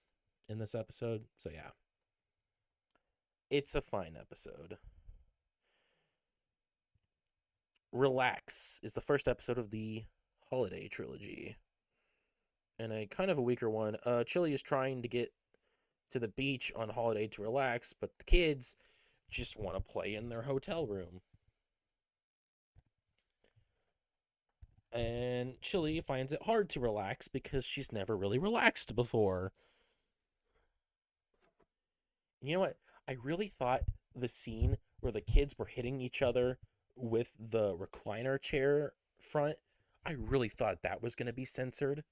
in this episode. So, yeah. It's a fine episode. Relax is the first episode of the Holiday Trilogy. And a kind of a weaker one. Chili is trying to get to the beach on holiday to relax, but the kids just want to play in their hotel room. And Chili finds it hard to relax because she's never really relaxed before. You know what? I really thought the scene where the kids were hitting each other with the recliner chair front, I really thought that was going to be censored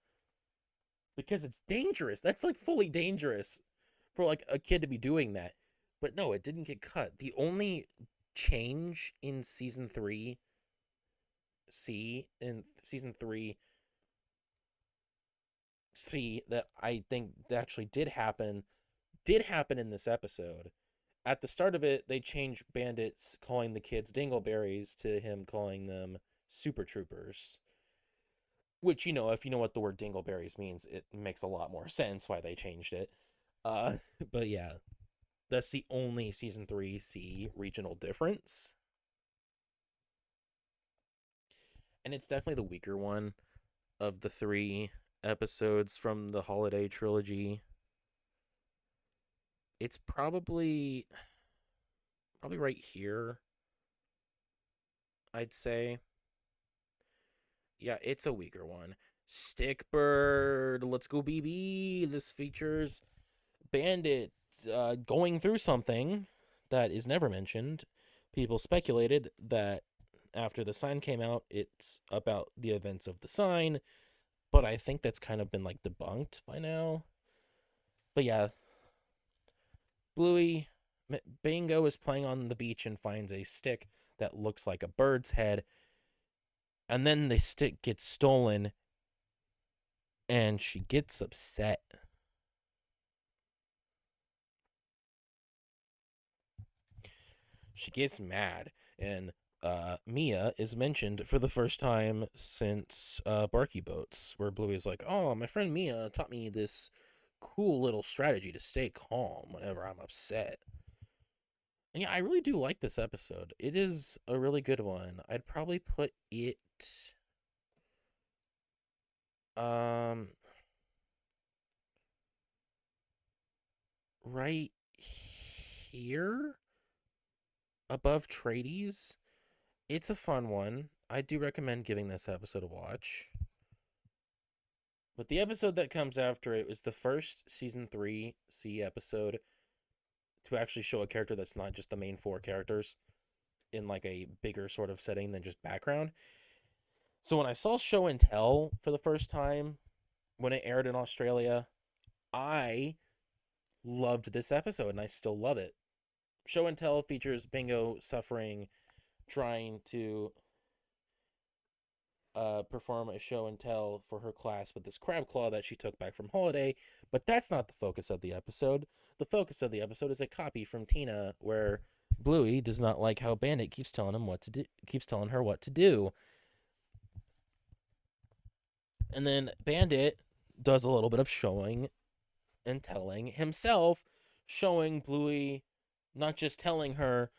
because it's dangerous. That's like fully dangerous for like a kid to be doing that. But no, it didn't get cut. The only change in season 3 C that I think actually did happen in this episode. At the start of it, they changed Bandits calling the kids dingleberries to him calling them super troopers. Which, you know, if you know what the word dingleberries means, it makes a lot more sense why they changed it. But yeah, that's the only season 3 C regional difference. And it's definitely the weaker one of the 3 episodes from the Holiday Trilogy. It's probably right here, I'd say. Yeah, it's a weaker one. Stickbird, let's go BB. This features Bandit going through something that is never mentioned. People speculated that after the sign came out, it's about the events of the sign, but I think that's kind of been like debunked by now. But yeah, Bluey Bingo is playing on the beach and finds a stick that looks like a bird's head, and then the stick gets stolen, and she gets upset. She gets mad, and Mia is mentioned for the first time since Barky Boats, where Bluey is like, "Oh, my friend Mia taught me this cool little strategy to stay calm whenever I'm upset." And yeah, I really do like this episode. It is a really good one. I'd probably put it um right here above Trades. It's a fun one. I do recommend giving this episode a watch. But the episode that comes after it was the first season 3C episode to actually show a character that's not just the main four characters in like a bigger sort of setting than just background. So when I saw Show and Tell for the first time when it aired in Australia, I loved this episode and I still love it. Show and Tell features Bingo suffering, trying to perform a show and tell for her class with this crab claw that she took back from holiday, but that's not the focus of the episode. The focus of the episode is a copy from Tina where Bluey does not like how Bandit keeps telling her what to do. And then Bandit does a little bit of showing and telling himself, showing Bluey, not just telling her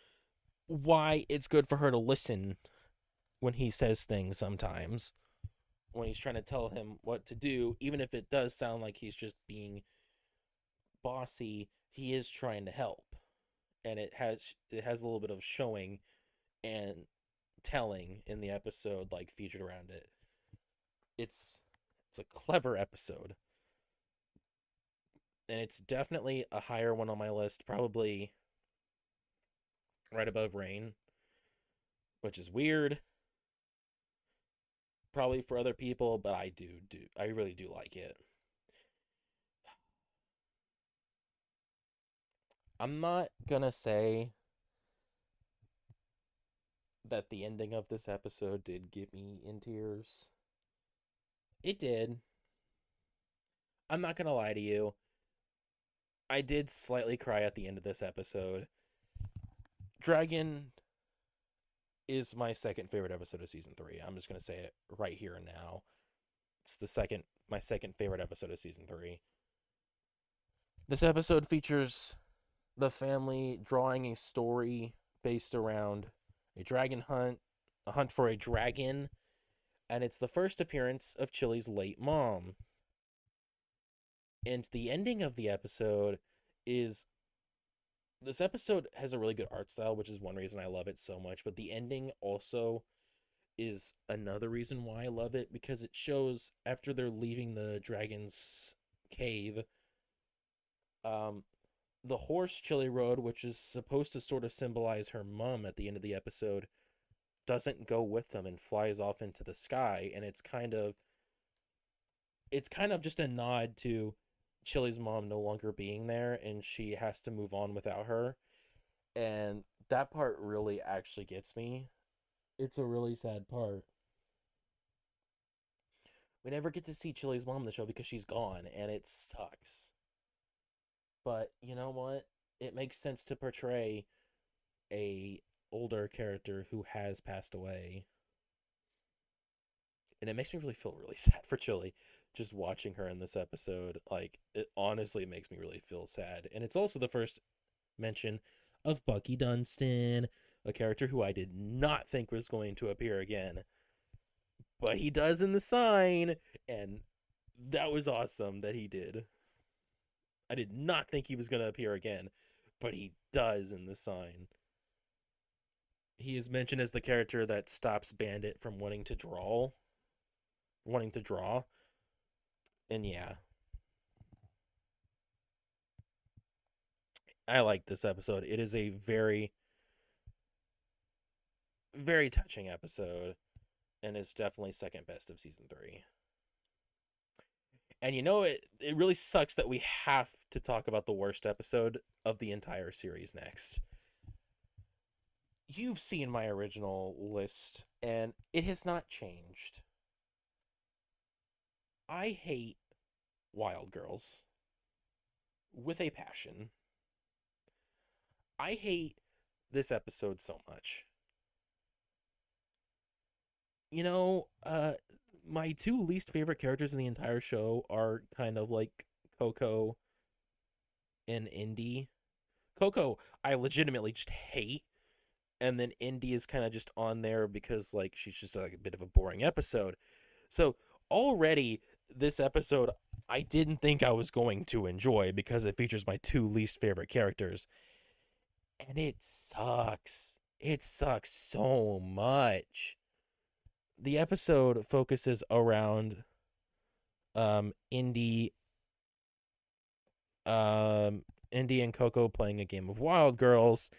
why it's good for her to listen when he says things sometimes, when he's trying to tell him what to do, even if it does sound like he's just being bossy, he is trying to help. And it has a little bit of showing and telling in the episode, like, featured around it. It's a clever episode. And it's definitely a higher one on my list, probably right above Rain, which is weird. Probably for other people, but I really do like it. I'm not gonna say that the ending of this episode did get me in tears. It did. I'm not gonna lie to you. I did slightly cry at the end of this episode. Dragon is my second favorite episode of season 3. I'm just gonna say it right here and now. It's my second favorite episode of season 3. This episode features the family drawing a story based around a dragon hunt, a hunt for a dragon, and it's the first appearance of Chili's late mom. And the ending of the episode is, this episode has a really good art style, which is one reason I love it so much, but the ending also is another reason why I love it, because it shows after they're leaving the dragon's cave, the horse Chili rode, which is supposed to sort of symbolize her mom at the end of the episode, doesn't go with them and flies off into the sky, and it's kind of just a nod to Chili's mom no longer being there and she has to move on without her. And that part really actually gets me. It's a really sad part. We never get to see Chili's mom in the show because she's gone and it sucks. But you know what? It makes sense to portray a older character who has passed away. And it makes me feel really sad for Chili just watching her in this episode. Like, it honestly makes me really feel sad. And it's also the first mention of Bucky Dunstan, a character who I did not think was going to appear again. But he does in the sign, and that was awesome that he did. I did not think he was going to appear again, but he does in the sign. He is mentioned as the character that stops Bandit from wanting to draw. And yeah. I like this episode. It is a very, very touching episode, and it's definitely second best of season 3. And you know, it really sucks that we have to talk about the worst episode of the entire series next. You've seen my original list, and it has not changed. I hate Wild Girls with a passion. I hate this episode so much. You know, my two least favorite characters in the entire show are kind of like Coco and Indy. Coco, I legitimately just hate. And then Indy is kind of just on there because, like, she's just like a bit of a boring episode. So already this episode, I didn't think I was going to enjoy because it features my two least favorite characters. And it sucks. It sucks so much. The episode focuses around Indy Indy and Coco playing a game of Wild Girls.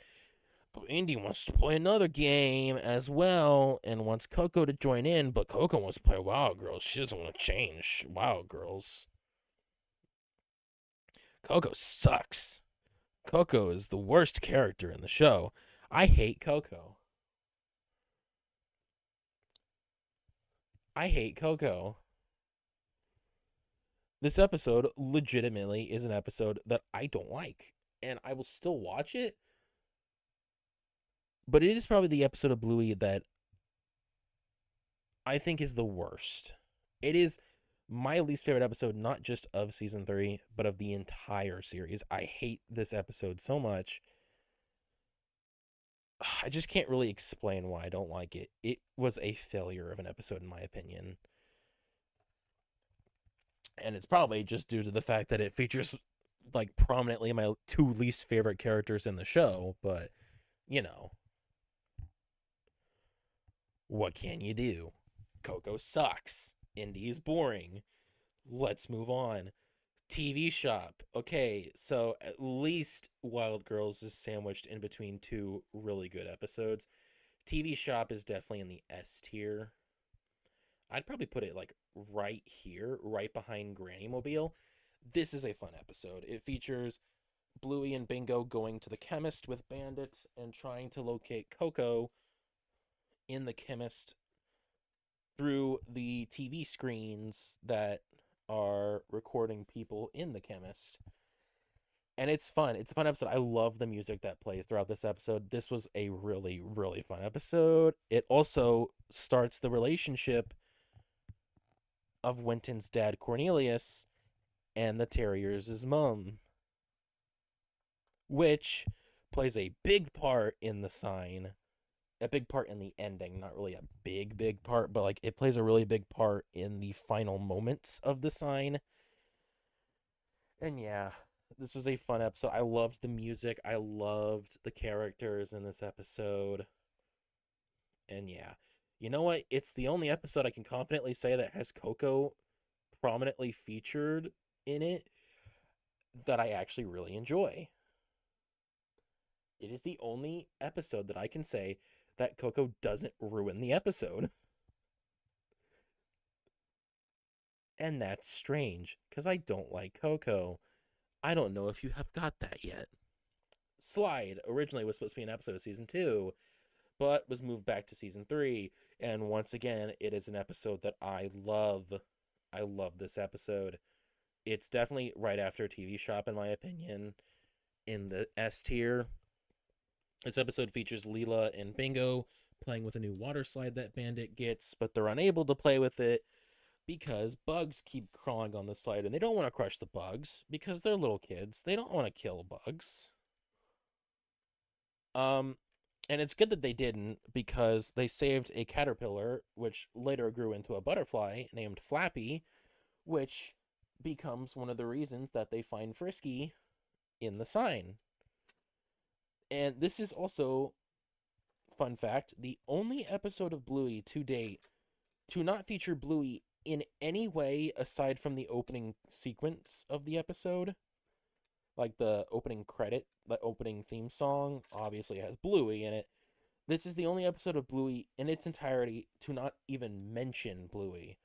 But Indy wants to play another game as well and wants Coco to join in, but Coco wants to play Wild Girls. She doesn't want to change Wild Girls. Coco sucks. Coco is the worst character in the show. I hate Coco. I hate Coco. This episode legitimately is an episode that I don't like, and I will still watch it. But it is probably the episode of Bluey that I think is the worst. It is my least favorite episode, not just of season 3, but of the entire series. I hate this episode so much. I just can't really explain why I don't like it. It was a failure of an episode, in my opinion. And it's probably just due to the fact that it features, like, prominently my two least favorite characters in the show, but, you know, what can you do? Coco sucks. Indy is boring. Let's move on. TV Shop. Okay, so at least Wild Girls is sandwiched in between two really good episodes. TV Shop is definitely in the S tier. I'd probably put it like right here, right behind Granny Mobile. This is a fun episode. It features Bluey and Bingo going to the chemist with Bandit and trying to locate Coco in the chemist through the TV screens that are recording people in the chemist. And it's fun. It's a fun episode. I love the music that plays throughout this episode. This was a really, really fun episode. It also starts the relationship of Winton's dad, Cornelius, and the Terriers' mom, which plays a big part in the sign. A big part in the ending, not really a big, big part, but like it plays a really big part in the final moments of the sign. And yeah, this was a fun episode. I loved the music. I loved the characters in this episode. And yeah, you know what? It's the only episode I can confidently say that has Coco prominently featured in it that I actually really enjoy. It is the only episode that I can say that Coco doesn't ruin the episode. And that's strange, because I don't like Coco. I don't know if you have got that yet. Slide originally was supposed to be an episode of season 2, but was moved back to season 3. And once again, it is an episode that I love. I love this episode. It's definitely right after TV Shop, in my opinion, in the S tier. This episode features Leela and Bingo playing with a new water slide that Bandit gets, but they're unable to play with it because bugs keep crawling on the slide, and they don't want to crush the bugs because they're little kids. They don't want to kill bugs. And it's good that they didn't because they saved a caterpillar, which later grew into a butterfly named Flappy, which becomes one of the reasons that they find Frisky in the sign. And this is also, fun fact, the only episode of Bluey to date to not feature Bluey in any way aside from the opening sequence of the episode. Like the opening credit, the opening theme song obviously has Bluey in it. This is the only episode of Bluey in its entirety to not even mention Bluey.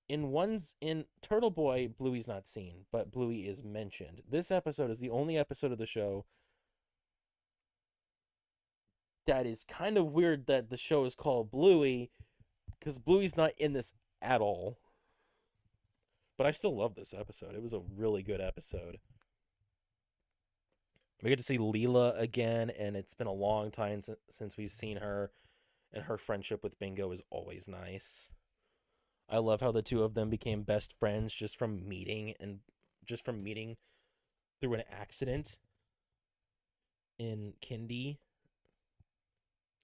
In Turtle Boy, Bluey's not seen, but Bluey is mentioned. This episode is the only episode of the show that is kind of weird that the show is called Bluey, because Bluey's not in this at all. But I still love this episode. It was a really good episode. We get to see Leela again, and it's been a long time since we've seen her, and her friendship with Bingo is always nice. I love how the two of them became best friends just from meeting through an accident in Kindy.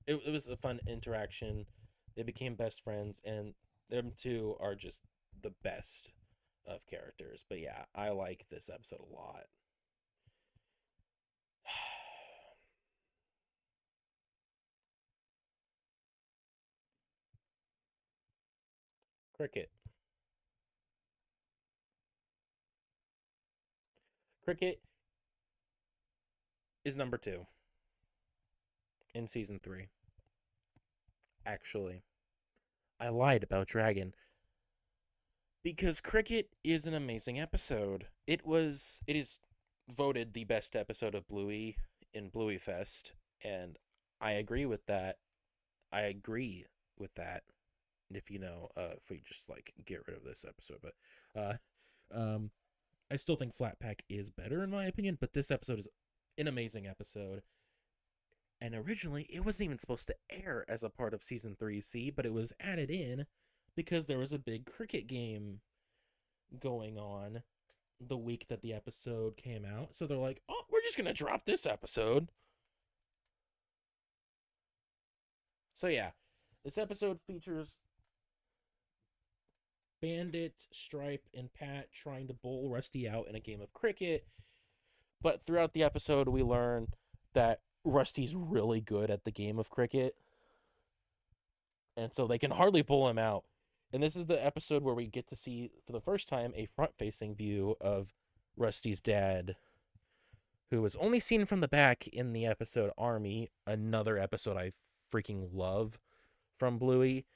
It was a fun interaction. They became best friends, and them two are just the best. of characters. But yeah, I like this episode a lot. Cricket. Cricket is number 2 in season 3. Actually, I lied about Dragon because Cricket is an amazing episode. It is voted the best episode of Bluey in Bluey Fest, and I agree with that. I agree with that. If you know, if we just like get rid of this episode, but um, I still think Flat Pack is better in my opinion. But this episode is an amazing episode, and originally it wasn't even supposed to air as a part of season 3C, but it was added in because there was a big cricket game going on the week that the episode came out. So they're like, "Oh, we're just gonna drop this episode." So yeah, this episode features Bandit, Stripe, and Pat trying to bowl Rusty out in a game of cricket. But throughout the episode, we learn that Rusty's really good at the game of cricket, and so they can hardly pull him out. And this is the episode where we get to see, for the first time, a front-facing view of Rusty's dad, who was only seen from the back in the episode Army, another episode I freaking love from Bluey.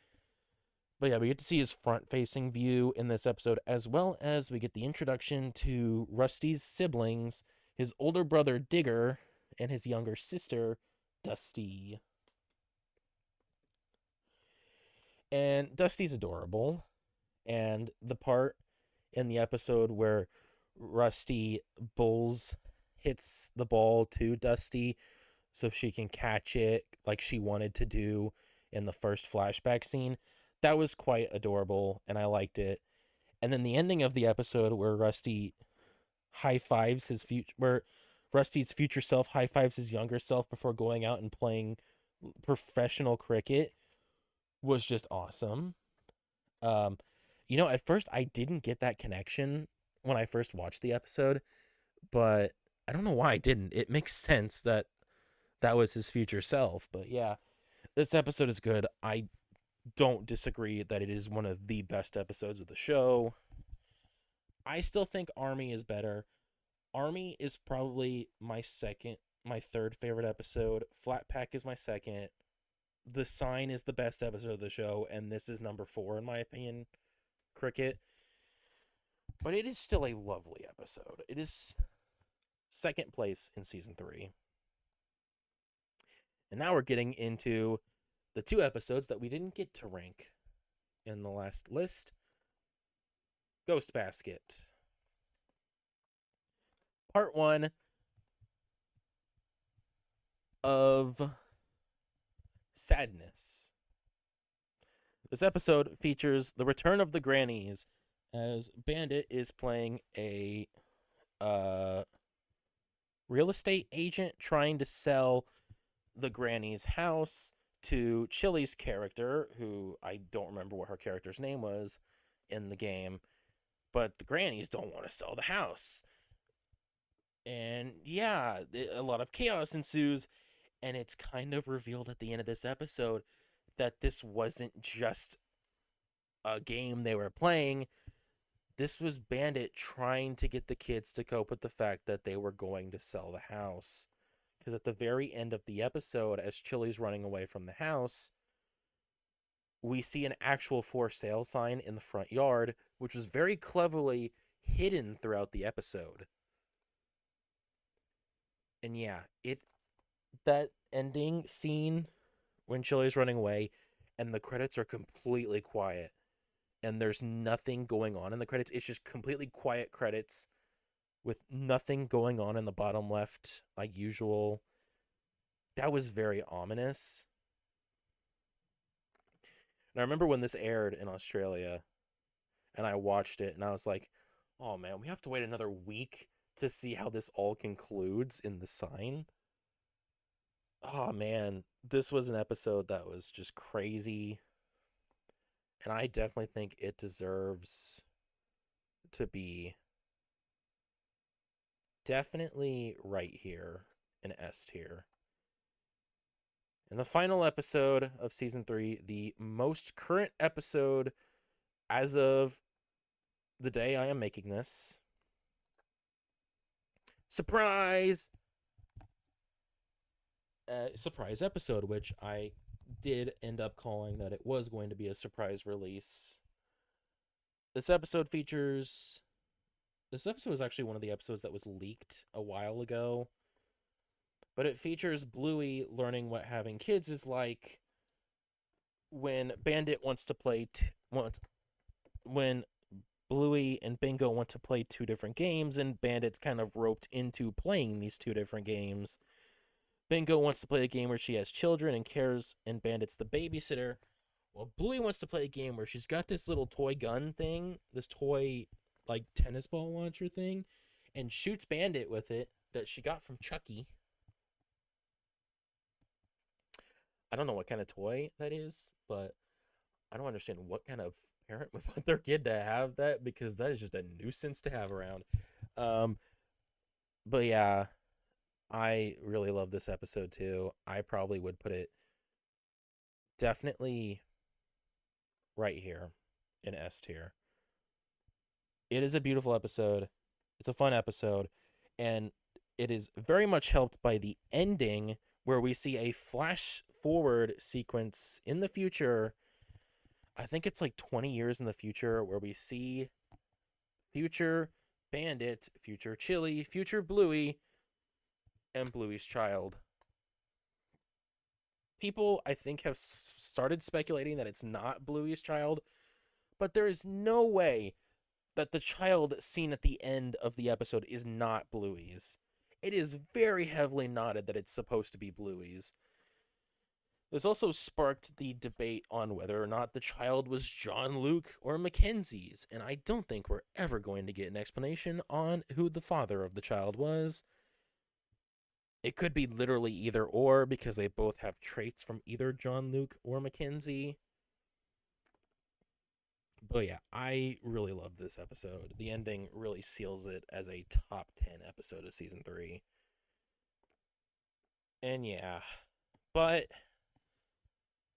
But yeah, we get to see his front-facing view in this episode, as well as we get the introduction to Rusty's siblings, his older brother Digger, and his younger sister Dusty. And Dusty's adorable. And the part in the episode where Rusty bowls hits the ball to Dusty so she can catch it like she wanted to do in the first flashback scene, that was quite adorable and I liked it. And then the ending of the episode where Rusty high fives his future, where Rusty's future self high fives his younger self before going out and playing professional cricket, was just awesome. Um, at first I didn't get that connection when I first watched the episode, but I don't know why I didn't. It makes sense that that was his future self. But yeah, this episode is good. I don't disagree that it is one of the best episodes of the show. I still think Army is better. Army is probably my third favorite episode. Flat Pack is my second. The Sign is the best episode of the show, and this is number 4 in my opinion. Cricket. But it is still a lovely episode. It is second place in season 3. And now we're getting into the 2 episodes that we didn't get to rank in the last list. Ghost Basket. Part 1 of Sadness. This episode features the return of the grannies as Bandit is playing a real estate agent trying to sell the granny's house to Chili's character, who I don't remember what her character's name was in the game, but the grannies don't want to sell the house. And yeah, a lot of chaos ensues, and it's kind of revealed at the end of this episode that this wasn't just a game they were playing. This was Bandit trying to get the kids to cope with the fact that they were going to sell the house. Because at the very end of the episode, as Chili's running away from the house, we see an actual for sale sign in the front yard, which was very cleverly hidden throughout the episode. And yeah, that ending scene when Chili's running away and the credits are completely quiet and there's nothing going on in the credits. It's just completely quiet credits with nothing going on in the bottom left like usual. That was very ominous. And I remember when this aired in Australia and I watched it and I was like, oh man, we have to wait another week to see how this all concludes in the sign. Oh man, this was an episode that was just crazy. And I definitely think it deserves to be definitely right here in S tier. And the final episode of season 3, the most current episode as of the day I am making this. Surprise! Surprise episode, which I did end up calling that it was going to be a surprise release. This episode is actually one of the episodes that was leaked a while ago. But it features Bluey learning what having kids is like when Bandit wants to play when Bluey and Bingo want to play two different games, and Bandit's kind of roped into playing these two different games. Bingo wants to play a game where she has children and cares, and Bandit's the babysitter. Well, Bluey wants to play a game where she's got this little toy gun thing, this toy, like, tennis ball launcher thing, and shoots Bandit with it that she got from Chucky. I don't know what kind of toy that is, but I don't understand what kind of parent would want their kid to have that, because that is just a nuisance to have around. But yeah, I really love this episode too. I probably would put it definitely right here in S tier. It is a beautiful episode. It's a fun episode, and it is very much helped by the ending, where we see a flash forward sequence in the future. I think it's like 20 years in the future, where we see future Bandit, future Chili, future Bluey, and Bluey's child. People, I think, have started speculating that it's not Bluey's child, but there is no way that the child seen at the end of the episode is not Bluey's. It is very heavily nodded that it's supposed to be Bluey's. This also sparked the debate on whether or not the child was John Luke or Mackenzie's, and I don't think we're ever going to get an explanation on who the father of the child was. It could be literally either or, because they both have traits from either John Luke or Mackenzie. But yeah, I really love this episode. The ending really seals it as a top 10 episode of season 3. And yeah, but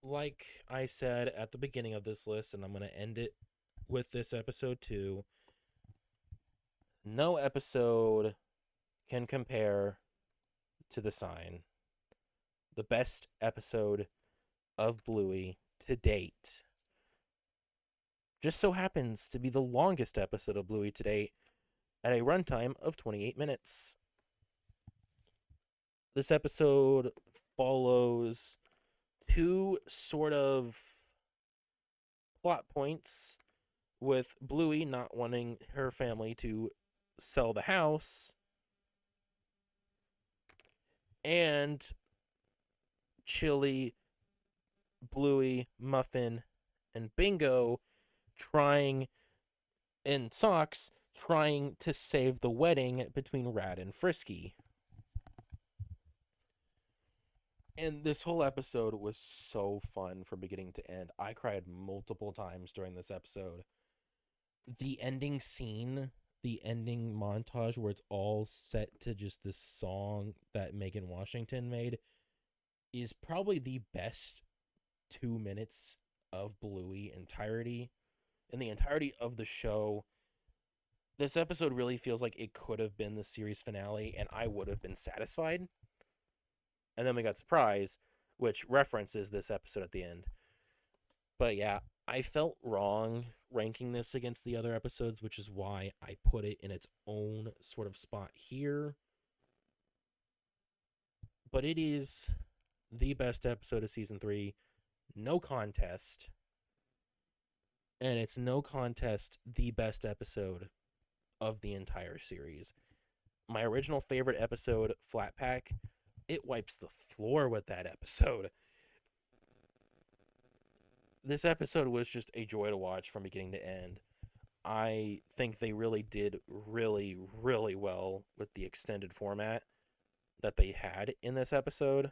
like I said at the beginning of this list, and I'm going to end it with this episode too, no episode can compare to The Sign. The best episode of Bluey to date. Just so happens to be the longest episode of Bluey to date, at a runtime of 28 minutes. This episode follows two sort of plot points, with Bluey not wanting her family to sell the house, and Chili, Bluey, Muffin, and Bingo and Socks trying to save the wedding between Rad and Frisky. And this whole episode was so fun from beginning to end. I cried multiple times during this episode. The ending scene, the ending montage where it's all set to just this song that Megan Washington made, is probably the best 2 minutes of Bluey entirety. In the entirety of the show, this episode really feels like it could have been the series finale, and I would have been satisfied. And then we got Surprise, which references this episode at the end. But yeah, I felt wrong ranking this against the other episodes, which is why I put it in its own sort of spot here. But it is the best episode of season 3, no contest. And it's no contest the best episode of the entire series. My original favorite episode, Flat Pack, it wipes the floor with that episode. This episode was just a joy to watch from beginning to end. I think they really did really, really well with the extended format that they had in this episode.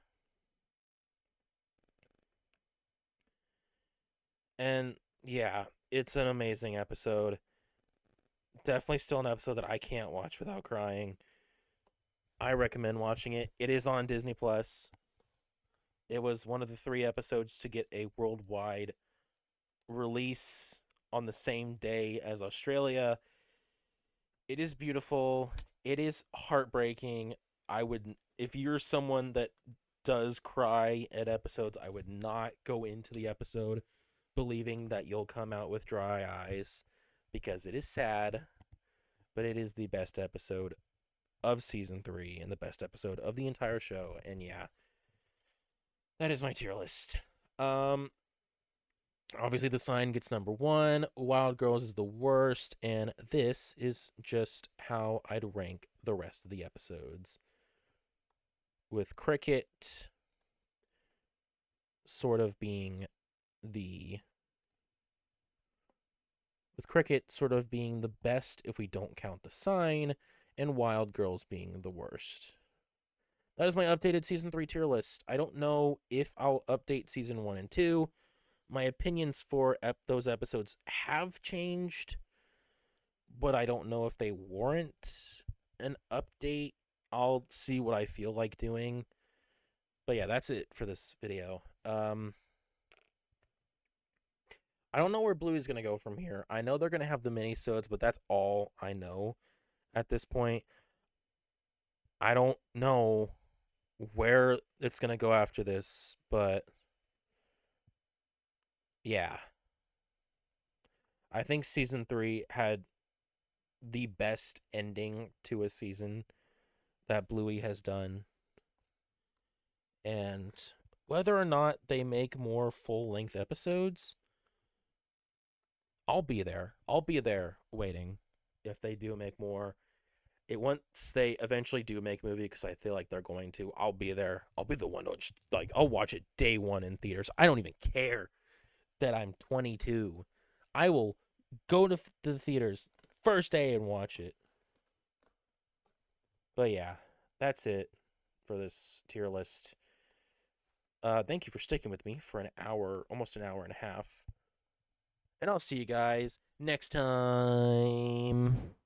And yeah, it's an amazing episode. definitely still an episode that I can't watch without crying. I recommend watching it. It is on Disney Plus. It was one of the 3 episodes to get a worldwide release on the same day as Australia. It is beautiful. It is heartbreaking. I would, if you're someone that does cry at episodes, I would not go into the episode believing that you'll come out with dry eyes, because it is sad, but it is the best episode of season 3 and the best episode of the entire show. And yeah, that is my tier list. Obviously the Sign gets number 1, Wild Girls is the worst, and this is just how I'd rank the rest of the episodes. With Cricket sort of being the best if we don't count the Sign, and Wild Girls being the worst. That is my updated season 3 tier list. I don't know if I'll update season 1 and 2. My opinions for those episodes have changed, but I don't know if they warrant an update. I'll see what I feel like doing. But yeah, that's it for this video. I don't know where Bluey's going to go from here. I know they're going to have the mini-sodes, but that's all I know at this point. I don't know where it's going to go after this, but yeah. I think season 3 had the best ending to a season that Bluey has done. And whether or not they make more full-length episodes, I'll be there. I'll be there waiting if they do make more. Once they eventually do make a movie, because I feel like they're going to, I'll be there. I'll be the one to just, I'll watch it day 1 in theaters. I don't even care that I'm 22. I will go to the theaters first day and watch it. But yeah, that's it for this tier list. Thank you for sticking with me for an hour, almost an hour and a half. And I'll see you guys next time.